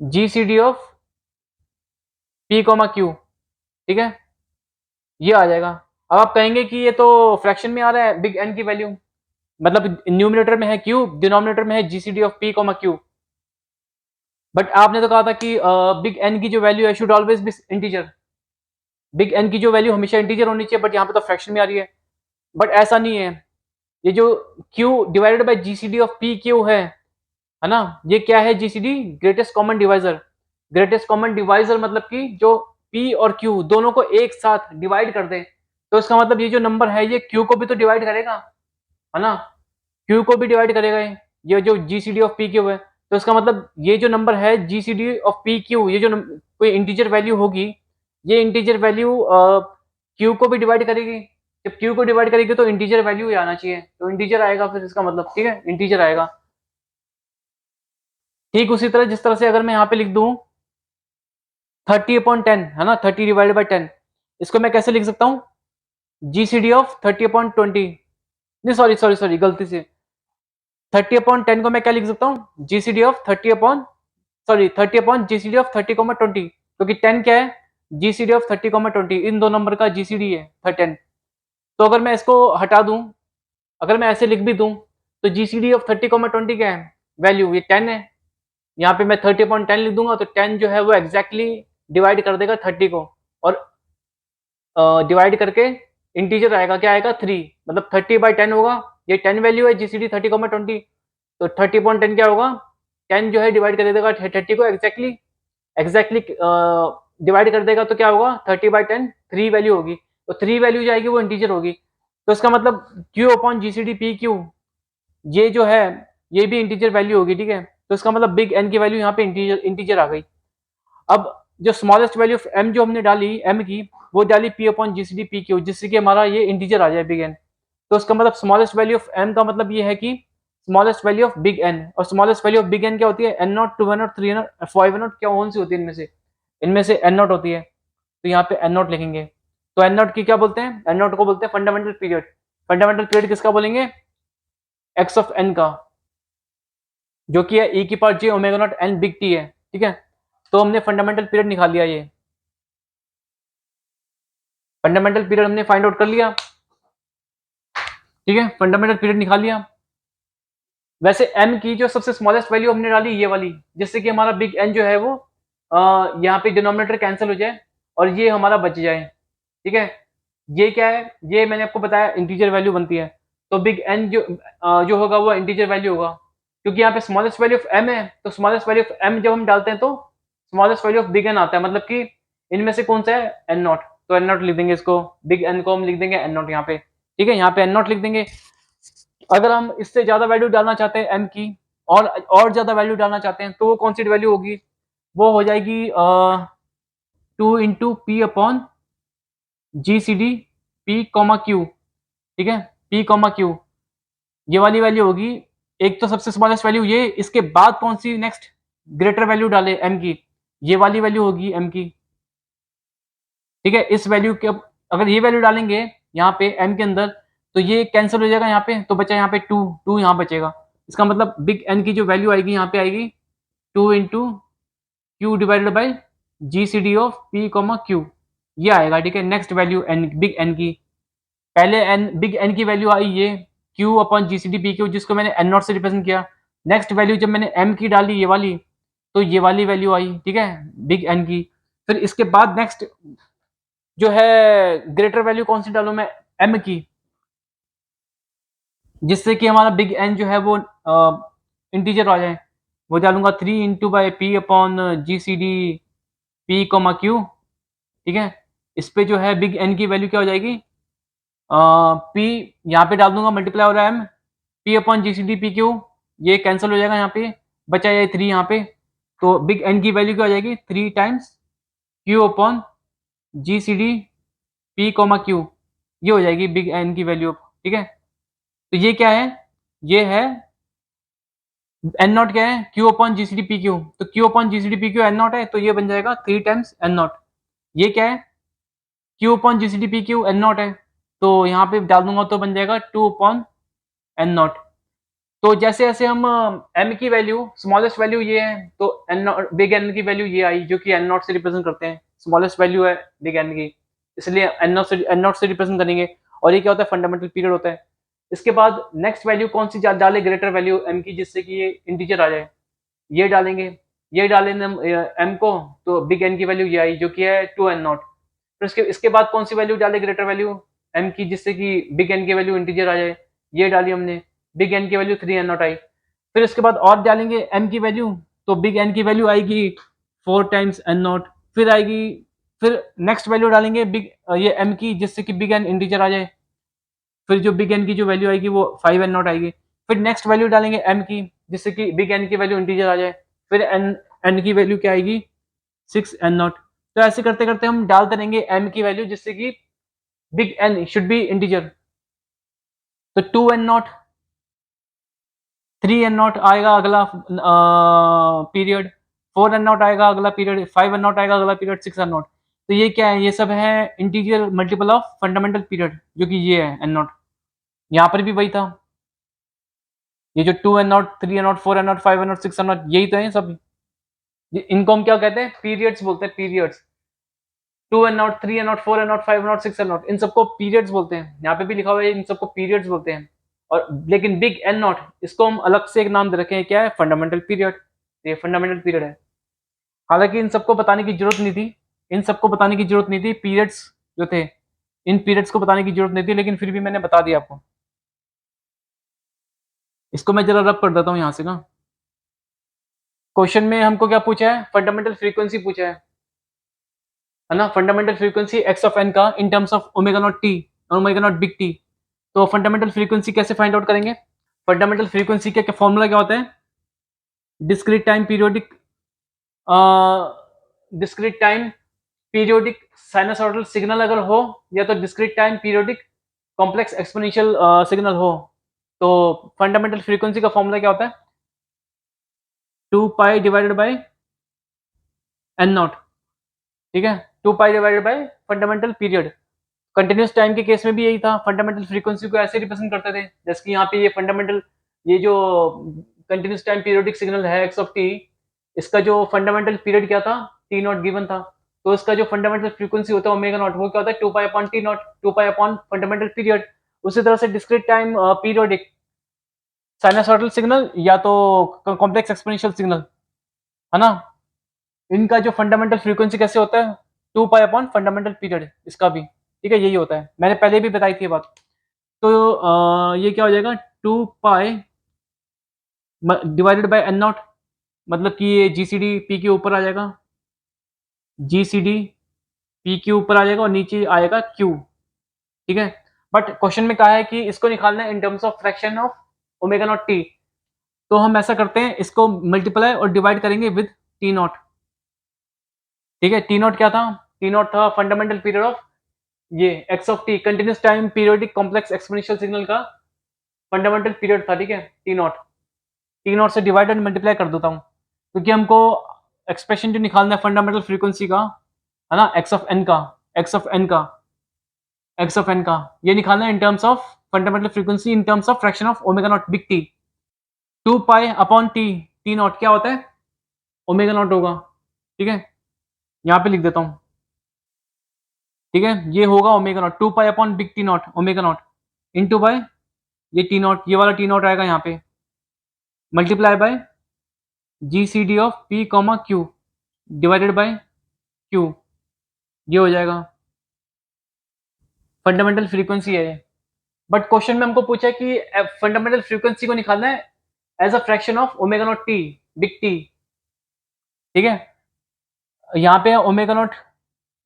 G C D of p comma Q, ठीक है, ये आ जाएगा। अब आप कहेंगे कि ये तो फ्रैक्शन में आ रहा है बिग एन की वैल्यू, मतलब न्यूमिनेटर में है क्यू, डिनोमिनेटर में है GCD of p comma Q, but आपने तो कहा था कि बिग एन की जो वैल्यू है should always be integer, big N की जो वैल्यू हमेशा इंटीजर होनी चाहिए, बट यहाँ पे तो फ्रैक्शन में आ रही है। बट ऐसा नहीं है, ये जो q divided by GCD of P Q है ना, ये क्या है, GCD greatest common divisor, greatest common divisor मतलब कि जो p और q दोनों को एक साथ डिवाइड कर दे, तो इसका मतलब ये जो नंबर है ये q को भी तो डिवाइड करेगा, है ना, q को भी डिवाइड करेगा ये जो जीसीडी ऑफ पी क्यू है। तो इसका मतलब ये जो नंबर है जीसीडी ऑफ पी क्यू, ये जो कोई इंटीजर वैल्यू होगी, ये इंटीजर वैल्यू क्यू को भी डिवाइड करेगी, जब क्यू को डिवाइड करेगी तो इंटीजर वैल्यू ही आना चाहिए, तो इंटीजर आएगा फिर इसका मतलब, ठीक है, इंटीजर आएगा। ठीक उसी तरह जिस तरह से अगर मैं यहाँ पे लिख दूं 30/10 है ना, 30 डिवाइडेड बाई 10, इसको मैं कैसे लिख सकता हूँ, जीसीडी ऑफ 30/20, नहीं सॉरी सॉरी सॉरी गलती से 30/10 को मैं क्या लिख सकता हूँ, जीसीडी ऑफ 30 जीसीडी ऑफ 30,20, क्योंकि 10 क्या है, जीसीडी ऑफ 30,20, इन दो नंबर का जीसीडी है 10। तो अगर मैं इसको हटा दूं, अगर मैं ऐसे लिख भी दूं, तो जीसीडी ऑफ 30,20 क्या है, वैल्यू ये 10 है, यहाँ पे मैं 30/10 लिख दूंगा, तो 10 जो है वो एग्जैक्टली डिवाइड कर देगा 30 को, और डिवाइड करके इंटीजर आएगा, क्या आएगा 3, मतलब 30/10 होगा, ये 10 वैल्यू है जीसीडी 30,20, तो 30/10 क्या होगा, 10 जो है डिवाइड कर देगा 30 को एग्जैक्टली, एग्जैक्टली डिवाइड कर देगा, तो क्या होगा 30/10 3 वैल्यू होगी, तो 3 वैल्यू जाएगी वो इंटीजर होगी, तो इसका मतलब Q upon GCD P Q ये जो है ये भी इंटीजर वैल्यू होगी, ठीक है। तो इसका मतलब बिग एन की वैल्यू यहाँ पे इंटीजर इंटीजर आ गई। अब जो स्मॉलेस्ट वैल्यू ऑफ एम जो हमने डाली एम की, वो डाली P upon GCD P Q, जिससे कि हमारा ये इंटीजर आ जाए बिग एन। तो इसका मतलब स्मॉलेस्ट वैल्यू ऑफ एम का मतलब ये है कि smallest value of big N, और smallest value of big N क्या होती है, N naught, two N naught, three N naught, five N naught, क्या कौन सी होती है इनमें से एन नॉट होती है, तो यहाँ पे एन नॉट लिखेंगे। तो एन नॉट की क्या बोलते हैं, एन नॉट को बोलते हैं फंडामेंटल पीरियड। फंडामेंटल पीरियड किसका बोलेंगे, एक्स ऑफ एन का, जो कि है ई की power J omega not an big T है, ठीक है। तो हमने फंडामेंटल पीरियड निकाल लिया, ये फंडामेंटल पीरियड हमने फाइंड आउट कर लिया, ठीक है, फंडामेंटल पीरियड निकाल लिया। वैसे m की जो सबसे स्मॉलेस्ट वैल्यू हमने डाली ये वाली, जिससे कि हमारा बिग n जो है वो यहाँ पे डिनोमिनेटर कैंसिल हो जाए और ये हमारा बच जाए, ठीक है। ये क्या है, ये मैंने आपको बताया इंटीजर वैल्यू बनती है, तो बिग n जो होगा वो इंटीजर वैल्यू होगा, क्योंकि यहाँ पे स्मॉलेस्ट वैल्यू ऑफ m है, तो स्मॉलेस्ट वैल्यू ऑफ m जब हम डालते हैं तो smallest value of big n आता है, मतलब कि इनमें से कौन सा है, n नॉट, तो n नॉट लिख देंगे इसको, बिग n को हम लिख देंगे n नॉट यहाँ पे, ठीक है, यहाँ पे n नॉट लिख देंगे। अगर हम इससे ज़्यादा वैल्यू डालना चाहते हैं m की और ज़्यादा वैल्यू डालना चाहते हैं तो वो कौन सी वैल्यू होगी? वो हो जाएगी 2 into P upon G C D P comma Q, ठीक है? पी कॉमा क्यू ये वाली वैल्यू होगी। एक तो सबसे स्मॉलेस्ट वैल्यू ये, इसके बाद कौन सी नेक्स्ट ग्रेटर वैल्यू डाले m की, ये वाली वैल्यू होगी m की, ठीक है? इस वैल्यू के अगर ये वैल्यू डालेंगे यहाँ पे m के अंदर तो ये कैंसिल हो जाएगा यहाँ पे, तो बचा यहाँ पे 2 यहाँ बचेगा। इसका मतलब बिग N की जो वैल्यू आएगी यहाँ पे आएगी 2 into q divided by G C D of p comma q, ये आएगा, ठीक है? Next value n big N की, पहले एन बिग एन की वैल्यू आई ये q upon G C D P q, जिसको मैंने एन नॉट से रिप्रेजेंट किया। नेक्स्ट वैल्यू जब मैंने एम की डाली ये वाली, तो ये वाली वैल्यू आई, ठीक है? बिग एन की। फिर इसके बाद नेक्स्ट जो है ग्रेटर वैल्यू कौन सी डालूं मैं? एम की, जिससे कि हमारा बिग एन जो है वो इंटीजर आ जाए। वो डालूंगा 3 into by p upon G C D P comma q, ठीक है? इस पे जो है बिग एन की वैल्यू क्या हो जाएगी? पी यहाँ पे डाल दूंगा, मल्टीप्लाई हो रहा है M, P upon G C D P Q, ये कैंसिल हो जाएगा यहाँ पे, बचा ये 3 यहाँ पे। तो बिग एन की वैल्यू क्या हो जाएगी? 3 times Q upon G C D P comma Q, ये हो जाएगी बिग एन की वैल्यू, ठीक है? तो ये क्या है? ये है एन नॉट, क्या है? Q upon G C D P q, तो q upon G C D P q n naught है, तो ये बन जाएगा 3 टाइम्स एन नॉट। ये क्या है? Q upon G C D P q n naught है, तो यहाँ पे डाल दूंगा तो बन जाएगा 2 अपॉन एन नॉट। तो जैसे जैसे हम एम की वैल्यू स्मॉलेस्ट वैल्यू ये है, तो एन नॉट बिग एन की वैल्यू ये आई जो कि एन नॉट से रिप्रेजेंट करते हैं, स्मॉलेस्ट वैल्यू है बिग एन की, इसलिए एन नॉट से रिप्रेजेंट करेंगे। और ये क्या होता है? फंडामेंटल पीरियड होता है। इसके बाद नेक्स्ट वैल्यू कौन सी डाले? ग्रेटर वैल्यू एम की, जिससे कि ये इंटीजर आ जाए, ये डालेंगे। ये डालेंगे हम एम को, तो बिग एन की वैल्यू ये आई जो कि है 2 एन नॉट। फिर इसके बाद कौन सी वैल्यू डाले ग्रेटर वैल्यू एम की, जिससे कि बिग एन की वैल्यू इंटीजर आ जाए, ये डाली हमने, बिग एन की वैल्यू 3 एन नॉट आई। फिर इसके बाद और डालेंगे एम की वैल्यू, तो बिग एन की वैल्यू आएगी 4 टाइम्स एन नॉट। फिर आएगी, फिर नेक्स्ट वैल्यू डालेंगे बिग ये एम की, जिससे कि बिग एन इंटीजर आ जाए, फिर जो बिग एन की जो वैल्यू आएगी वो 5 एन नॉट आएगी। फिर नेक्स्ट वैल्यू डालेंगे एम की, जिससे कि बिग एन की वैल्यू इंटीजर आ जाए, फिर एन एन की वैल्यू क्या आएगी? 6 एन नॉट। तो ऐसे करते करते हम डालते रहेंगे एम की वैल्यू, जिससे कि big N should be integer. तो 2 एन नॉट, 3 एन नॉट आएगा अगला पीरियड, 4 एन नॉट आएगा अगला पीरियड, 5 एन नॉट आएगा अगला पीरियड, 6 एन नॉट। तो ये क्या है? ये सब है integer multiple of fundamental period, जो कि ये है एन नॉट। यहाँ पर भी वही था, ये जो 2 N naught, 3 N naught, 4 N naught, 5 N naught, 6 N naught, यही तो है सब। इनको हम क्या कहते हैं? पीरियड्स बोलते हैं, periods. 2 N naught, 3 N naught, 4 N naught, 5 N naught, 6 N naught, इन सबको पीरियड्स बोलते हैं। यहाँ पे भी लिखा हुआ है इन सबको पीरियड्स बोलते हैं। और लेकिन बिग एन नॉट, इसको हम अलग से एक नाम दे रखे हैं, क्या है? Fundamental period. ये फंडामेंटल पीरियड है। हालांकि इन सबको बताने की जरूरत नहीं थी, इन सबको बताने की जरूरत नहीं थी, पीरियड्स जो थे, इन पीरियड्स को बताने की जरूरत नहीं थी, लेकिन फिर भी मैंने बता दिया आपको। इसको मैं जरा रब कर देता हूँ यहाँ से ना। क्वेश्चन में हमको क्या पूछा है? फंडामेंटल फ्रीक्वेंसी पूछा है ना? Fundamental frequency X of N का in terms of omega naught T और ओमेगा नॉट बिग टी। तो फंडामेंटल फ्रीक्वेंसी कैसे फाइंड आउट करेंगे? फंडामेंटल फ्रीक्वेंसी का क्या फॉर्मूला क्या होता है? Discrete time periodic, discrete time periodic sinusoidal signal अगर हो, या तो discrete time periodic complex exponential signal हो, तो फंडामेंटल फ्रीक्वेंसी का फॉर्मूला क्या होता है? 2 pi divided by n naught, ठीक है? 2 pi divided by fundamental period. Continuous time के केस में भी यही था, फंडामेंटल फ्रीक्वेंसी को ऐसे रिप्रेजेंट करते थे, जैसे कि यहाँ पे ये फंडामेंटल, ये जो कंटिन्यूस टाइम पीरियोडिक सिग्नल है एक्स ऑफ टी, इसका जो फंडामेंटल पीरियड क्या था? टी नॉट गिवन था। तो इसका जो फंडामेंटल फ्रीक्वेंसी होता है ओमेगा नॉट, वो क्या होता है? 2 pi upon T naught, 2 pi upon fundamental period. उसी तरह से discrete time periodic sinusoidal signal या तो कॉम्प्लेक्स एक्सपोनेंशियल सिग्नल, है ना? इनका जो फंडामेंटल फ्रीक्वेंसी कैसे होता है? 2 पाई अपॉन फंडामेंटल पीरियड, इसका भी, ठीक है? यही होता है, मैंने पहले भी बताई थी ये बात। तो ये क्या हो जाएगा? 2 pi divided by n naught, मतलब कि ये जी सी डी पी के ऊपर आ जाएगा, जी सी डी पी के ऊपर आ जाएगा और नीचे आएगा क्यू, ठीक है? बट क्वेश्चन में कहा है कि इसको निकालना है in terms of fraction of omega naught T. तो हम ऐसा करते हैं, इसको मल्टीप्लाई और डिवाइड करेंगे विद टी नॉट। ठीक है, टी नॉट क्या था? टी नॉट था फंडामेंटल पीरियड ऑफ ये x of T, continuous time periodic complex exponential signal का फंडामेंटल पीरियड था। ठीक है, टी नॉट, टी नॉट से डिवाइड एंड मल्टीप्लाई कर देता हूँ, क्योंकि हमको एक्सप्रेशन जो निकालना है फंडामेंटल फ्रीक्वेंसी का, है ना, एक्स ऑफ एन का, एक्स ऑफ एन का, एक्स ऑफ एन का, ये निकालना है in terms of fundamental frequency in terms of fraction of omega not big T. 2 pi upon T, T naught क्या होता है? ओमेगा नॉट होगा। ठीक है, यहाँ पे लिख देता हूँ। ठीक है, ये होगा omega naught, 2 pi upon big T naught omega naught into by ये टी नॉट, ये वाला टी नॉट आएगा यहाँ पे, multiply by G C D of p comma q divided by q, ये हो जाएगा। फंडामेंटल फ्रीक्वेंसी है ये। बट क्वेश्चन में हमको पूछा है कि फंडामेंटल फ्रीक्वेंसी को निकालना है as a fraction of omega naught t, big T. ठीक है, यहाँ पे है omega naught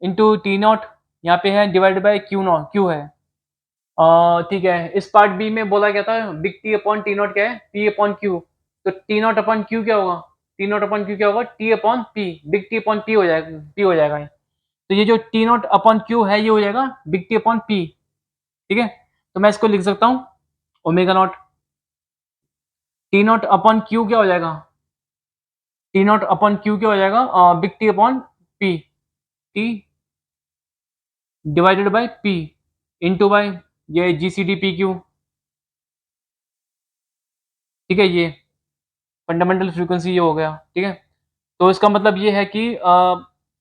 into t naught, यहाँ पे है divided by q naught, q है। ठीक है, इस पार्ट बी में बोला गया था big T upon T naught क्या है? P upon q. तो टी नॉट अपॉन क्यू क्या होगा? टी नॉट अपॉन क्यू क्या होगा? T upon P, big T upon P हो जाएगा, पी हो जाएगा ये। तो ये जो टी नॉट अपॉन क्यू है ये हो जाएगा बिग टी अपॉन पी। ठीक है, तो मैं इसको लिख सकता हूँ omega naught, T naught upon Q क्या हो जाएगा? टी नॉट अपॉन क्यू क्या हो जाएगा? Big T upon p, t divided by p into by ये G C D P q. ठीक है, ये फंडामेंटल फ्रीक्वेंसी ये हो गया। ठीक है, तो इसका मतलब ये है कि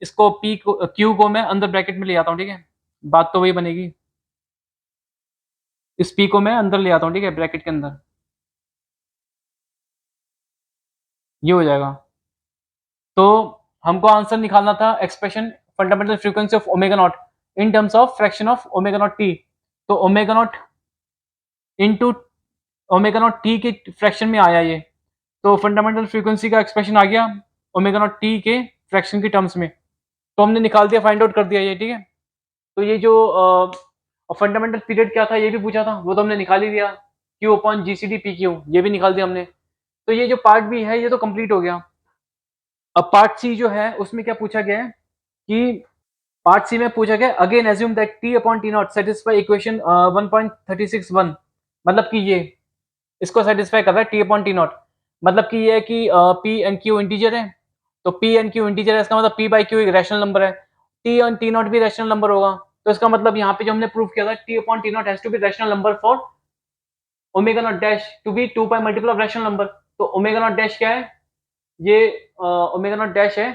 इसको पी को क्यू को मैं अंदर ब्रैकेट में ले आता हूँ। ठीक है, बात तो वही बनेगी, इस पी को मैं अंदर ले आता हूँ। ठीक है, ब्रैकेट के अंदर ये हो जाएगा। तो हमको आंसर निकालना था expression fundamental frequency of omega naught in terms of fraction of omega naught T. तो omega naught into omega naught T के फ्रैक्शन में आया ये, तो फंडामेंटल फ्रीक्वेंसी का एक्सप्रेशन आ गया ओमेगा नॉट टी के फ्रैक्शन के टर्म्स में। तो हमने निकाल दिया, फाइंड आउट कर दिया ये। ठीक है, तो ये जो फंडामेंटल पीरियड क्या था ये भी पूछा था, वो तो हमने निकाल ही दिया, Q upon G C D P Q, ये भी निकाल दिया हमने। तो ये जो पार्ट बी है ये तो कंप्लीट हो गया। अब पार्ट सी जो है उसमें क्या पूछा गया है कि पार्ट सी में पूछा गया again assume that T upon T not satisfy equation 1.361, मतलब कि ये इसको सेटिस्फाई कर रहा है टी अपॉन टी नॉट। मतलब कि ये है कि पी एंड क्यू इंटीजर है, तो पी एंड क्यू इंटीजर है, इसका मतलब पी बाई क्यू एक रैशनल नंबर है, टी एंड टी नॉट भी रैशनल नंबर होगा। तो इसका मतलब यहाँ पे जो हमने प्रूव किया था T upon T naught has to be rational number for omega not dash to be 2 pi multiple of rational number. तो ओमेगा नॉट डैश क्या है? ये ओमेगा नॉट डैश है,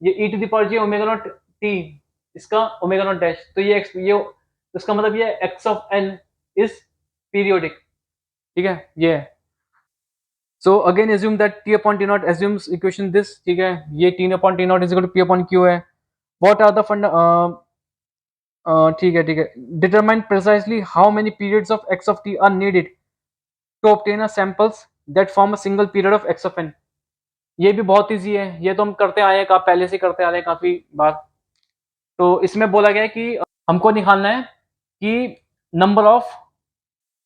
ये E to the power J omega naught T, इसका omega not dash. तो ये इसका मतलब ये x of N is periodic. ठीक है, ये है। So again assume that T upon T not assumes equation this. ठीक है, ये t upon T naught is equal to p upon q है। व्हाट आर द फंड ठीक है, ठीक है, determine precisely how many periods of x of T are needed to obtain a samples that form a single period of x of n. ये भी बहुत easy है, ये तो हम करते आए हैं, पहले से करते आ रहे हैं काफी बार। तो इसमें बोला गया है कि हमको निकालना है कि नंबर ऑफ,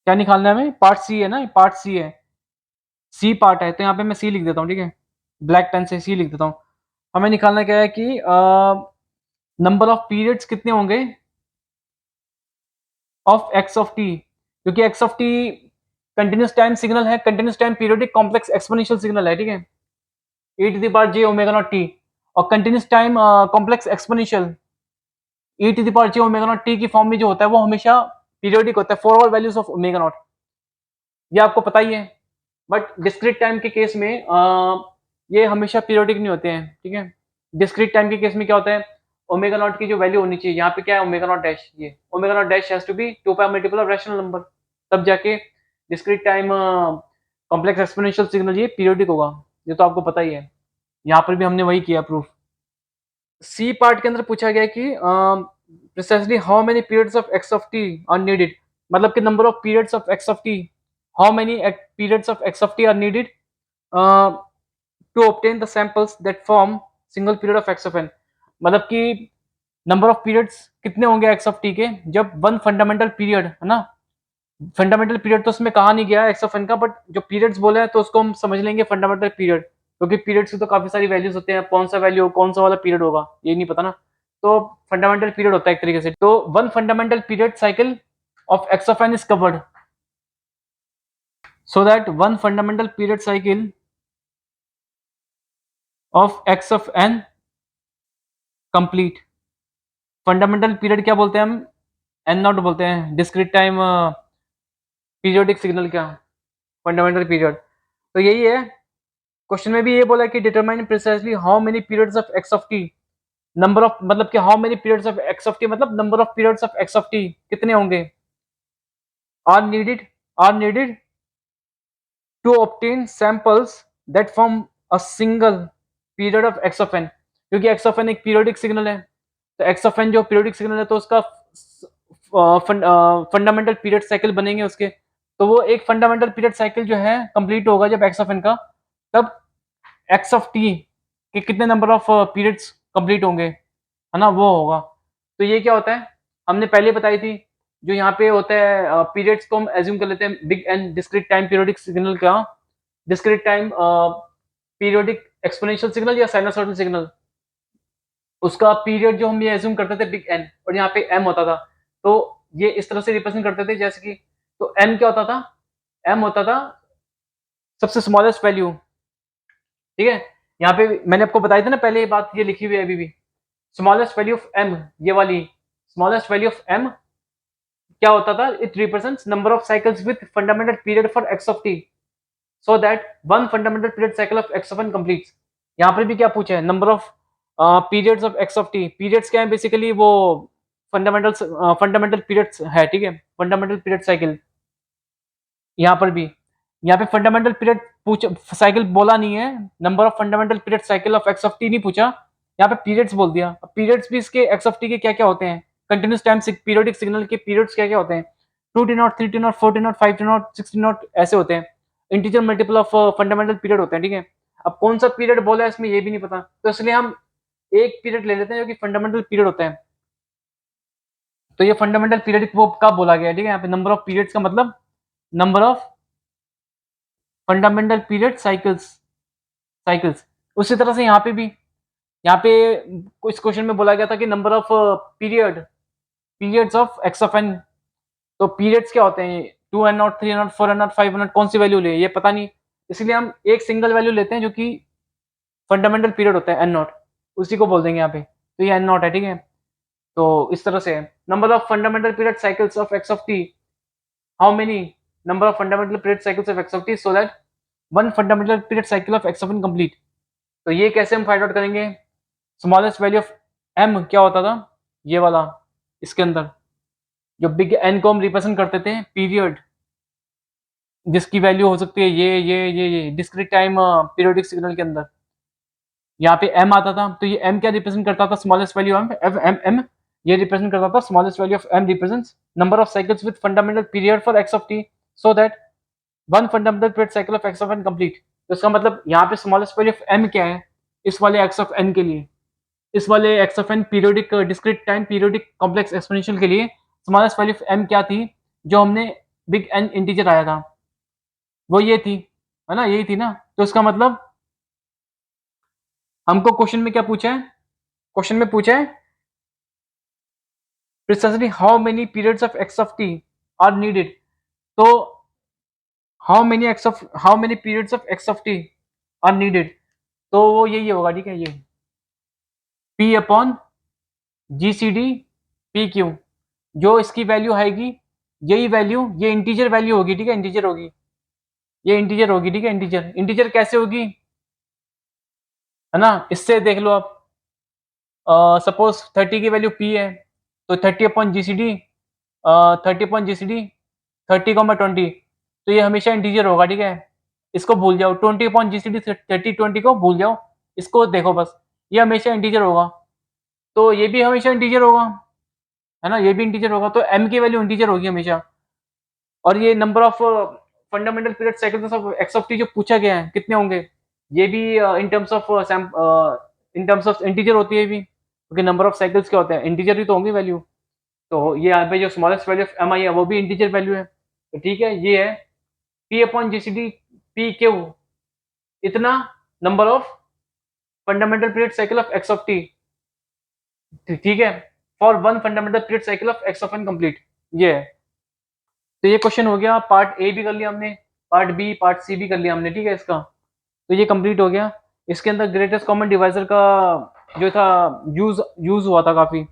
क्या निकालना है हमें? पार्ट सी है ना, पार्ट सी है, सी पार्ट है, तो यहाँ पे मैं सी लिख देता हूँ। ठीक है, ब्लैक पेन से सी लिख देता हूँ। हमें निकालना क्या है कि नंबर ऑफ पीरियड्स कितने होंगे ऑफ एक्स ऑफ टी, क्योंकि x of T continuous time signal है, continuous time periodic complex exponential signal है। ठीक है, e to the power J omega naught T, और continuous time complex exponential e to the power J omega naught T की form में जो होता है वो हमेशा पीरियोडिक होता है for all values of omega naught, ये आपको पता ही है। बट डिस्क्रीट टाइम के केस में ये हमेशा पीरियोडिक नहीं होते हैं। ठीक है, डिस्क्रीट टाइम के केस में क्या होता है, ओमेगा नॉट की जो वैल्यू होनी चाहिए, यहाँ पे क्या है ओमेगा नॉट डैश, ये omega not dash has to be 2 pi multiple of rational number, तब जाके discrete time complex exponential signal ये पीरियोडिक होगा, ये तो आपको पता ही है। यहाँ पर भी हमने वही किया प्रूफ। सी पार्ट के अंदर पूछा गया कि precisely how many periods of x of T are needed, मतलब कि number of periods of x of t, how many periods of x of T are needed to obtain the samples that form single period of x of n. मतलब कि number of periods कितने होंगे x of T के, जब one fundamental period है ना, fundamental period तो उसमें कहा नहीं गया एक्स ऑफ एन का, बट जो पीरियड्स बोला है तो उसको हम समझ लेंगे फंडामेंटल पीरियड, क्योंकि पीरियड्स की तो काफी सारी वैल्यूज होते हैं, कौन सा वैल्यू कौन सा वाला पीरियड होगा ये नहीं पता ना, तो फंडामेंटल पीरियड होता है एक तरीके से। तो one fundamental period cycle of x of N is covered, so that one fundamental period cycle of x of n complete। Fundamental period क्या बोलते हैं हम, एन नॉट बोलते हैं, डिस्क्रीट टाइम पीरियोडिक सिग्नल क्या, फंडामेंटल पीरियड। तो यही है, क्वेश्चन में भी ये बोला कि determine precisely how many periods of x of T, number of मतलब कि how many periods of x of T मतलब number of periods of x of T कितने होंगे, are needed are needed to obtain samples that form a single period of x of n, क्योंकि x of n एक periodic signal है, तो x of N जो periodic signal है तो उसका फंडामेंटल पीरियड साइकिल बनेंगे उसके, तो वो एक फंडामेंटल पीरियड साइकिल जो है कंप्लीट होगा जब एक्स ऑफ एन का, तब एक्स ऑफ टी के कितने नंबर ऑफ पीरियड्स कंप्लीट होंगे, है ना, वो होगा। तो ये क्या होता है, हमने पहले बताई थी, जो यहाँ पे होता है पीरियड्स को हम एज्यूम कर लेते हैं big N, discrete time periodic signal का, discrete time periodic exponential signal या साइनसॉइडल सिग्नल, उसका पीरियड जो हम ये एज्यूम करते थे बिग एन, और यहाँ पे एम होता था, तो ये इस तरह से रिप्रेजेंट करते थे जैसे कि, तो एम क्या होता था, एम होता था सबसे स्मॉलेस्ट वैल्यू, ठीक है, यहाँ पे मैंने आपको बताया था ना पहले, ये बात ये लिखी हुई है अभी भी, स्मॉलेस्ट वैल्यू ऑफ एम, ये वाली स्मॉलेस्ट वैल्यू ऑफ एम क्या होता था, it represents number of cycles with fundamental period for x of t, so that one fundamental period cycle of x of n completes. यहाँ पर भी क्या पूछा है, number of periods of x of t, periods क्या है basically, वो fundamental fundamental periods है, ठीक है, फंडामेंटल पीरियड साइकिल। यहाँ पर भी, यहाँ पे फंडामेंटल पीरियड पूछ साइकिल बोला नहीं है, number of fundamental period cycle of x of T नहीं पूछा, यहाँ पे पीरियड्स बोल दिया। पीरियड्स भी इसके एक्स ऑफ टी के क्या क्या होते हैं, कंटिन्यूस टाइम पीरियोडिक सिग्नल के पीरियड्स क्या क्या होते हैं, 2t0, 3t0, 4t0, 5t0, 6t0 ऐसे होते हैं, integer multiple of fundamental period होते हैं, ठीक है। अब कौन सा पीरियड बोला है इसमें ये भी नहीं पता, तो इसलिए हम एक पीरियड ले लेते हैं जो कि फंडामेंटल पीरियड होता है। तो ये फंडामेंटल पीरियड वो कब बोला गया है, ठीक है, यहाँ पे नंबर ऑफ पीरियड्स का मतलब number of fundamental period cycles, cycles. उसी तरह से यहाँ पे भी, यहाँ पे इस क्वेश्चन में बोला गया था कि number of period, periods of x of N, तो पीरियड्स क्या होते हैं, 2n0, 3n0, 4n0, 5n0, कौन सी वैल्यू ले ये पता नहीं, इसलिए हम एक सिंगल वैल्यू लेते हैं जो कि फंडामेंटल पीरियड होता है एन नॉट, उसी को बोल देंगे यहाँ पे, तो ये एन नॉट है, ठीक है। तो इस तरह से number of fundamental period cycles of x of t, how many number of fundamental period cycles of x of t so that one fundamental period cycle of x of n complete। तो ये कैसे हम find out करेंगे, smallest value of m क्या होता था, ये वाला, इसके अंदर जो बिग n को हम रिप्रेजेंट करते थे पीरियड, जिसकी वैल्यू हो सकती है ये डिस्क्रीट टाइम पीरियोडिक सिग्नल के अंदर, यहाँ पे m आता था, तो ये m क्या रिप्रेजेंट करता था, स्मॉलेस्ट वैल्यू m ये रिप्रेजेंट करता था, smallest value of m represents number of cycles with fundamental period for x of t so that one fundamental period cycle of x of N complete. तो इसका मतलब यहाँ पे स्मॉलेस्ट वैल्यू ऑफ एम क्या है, इस वाले एक्स ऑफ एन के लिए, इस वाले x of n periodic discrete time periodic complex exponential के लिए स्मॉलेस्ट वैल्यू ऑफ एम क्या थी, जो हमने बिग एन इंटीजर आया था वो ये थी, है ना, यही थी ना। तो इसका मतलब हमको क्वेश्चन में क्या पूछा है, क्वेश्चन में पूछा है precisely how many periods of x of T are needed, तो how many periods of x of T are needed, तो वो यही होगा, ठीक है, ये P upon G C D P Q, जो इसकी वैल्यू आएगी, यही वैल्यू ये इंटीजर वैल्यू होगी, ठीक है, इंटीजर होगी, ये इंटीजर होगी, ठीक है, इंटीजर, इंटीजर कैसे होगी, है ना, इससे देख लो आप, सपोज 30 की वैल्यू P है, तो 30 upon G C D, 30 upon G C D, 30,20, तो ये हमेशा इंटीजर होगा, ठीक है, इसको भूल जाओ, 20 अपॉन जी सी डी, 30, 20 को भूल जाओ, इसको देखो बस, ये हमेशा इंटीजर होगा, तो ये भी हमेशा इंटीजर होगा, है ना, ये भी इंटीजर होगा, तो m की वैल्यू इंटीजर होगी हमेशा। और ये number of fundamental period cycles of x of T जो पूछा गया है कितने होंगे, ये भी इन टर्म्स ऑफ इंटीजर होती है भी, क्योंकि नंबर ऑफ साइकिल्स क्या होते हैं, इंटीजर ही तो होंगे वैल्यू। तो ये यहाँ पे जो स्मॉलेस्ट वैल्यू ऑफ एम आई है वो भी इंटीजर वैल्यू है। तो ठीक है, ये है P upon GCD P Q, इतना number of fundamental period cycle of x of T, ठीक है, for one fundamental period cycle of x of N complete, ये है। तो ये क्वेश्चन हो गया, पार्ट ए भी कर लिया हमने, पार्ट बी पार्ट सी भी कर लिया हमने, ठीक है इसका। तो ये कंप्लीट हो गया। इसके अंदर ग्रेटेस्ट कॉमन डिवाइजर का जो था यूज हुआ था काफी।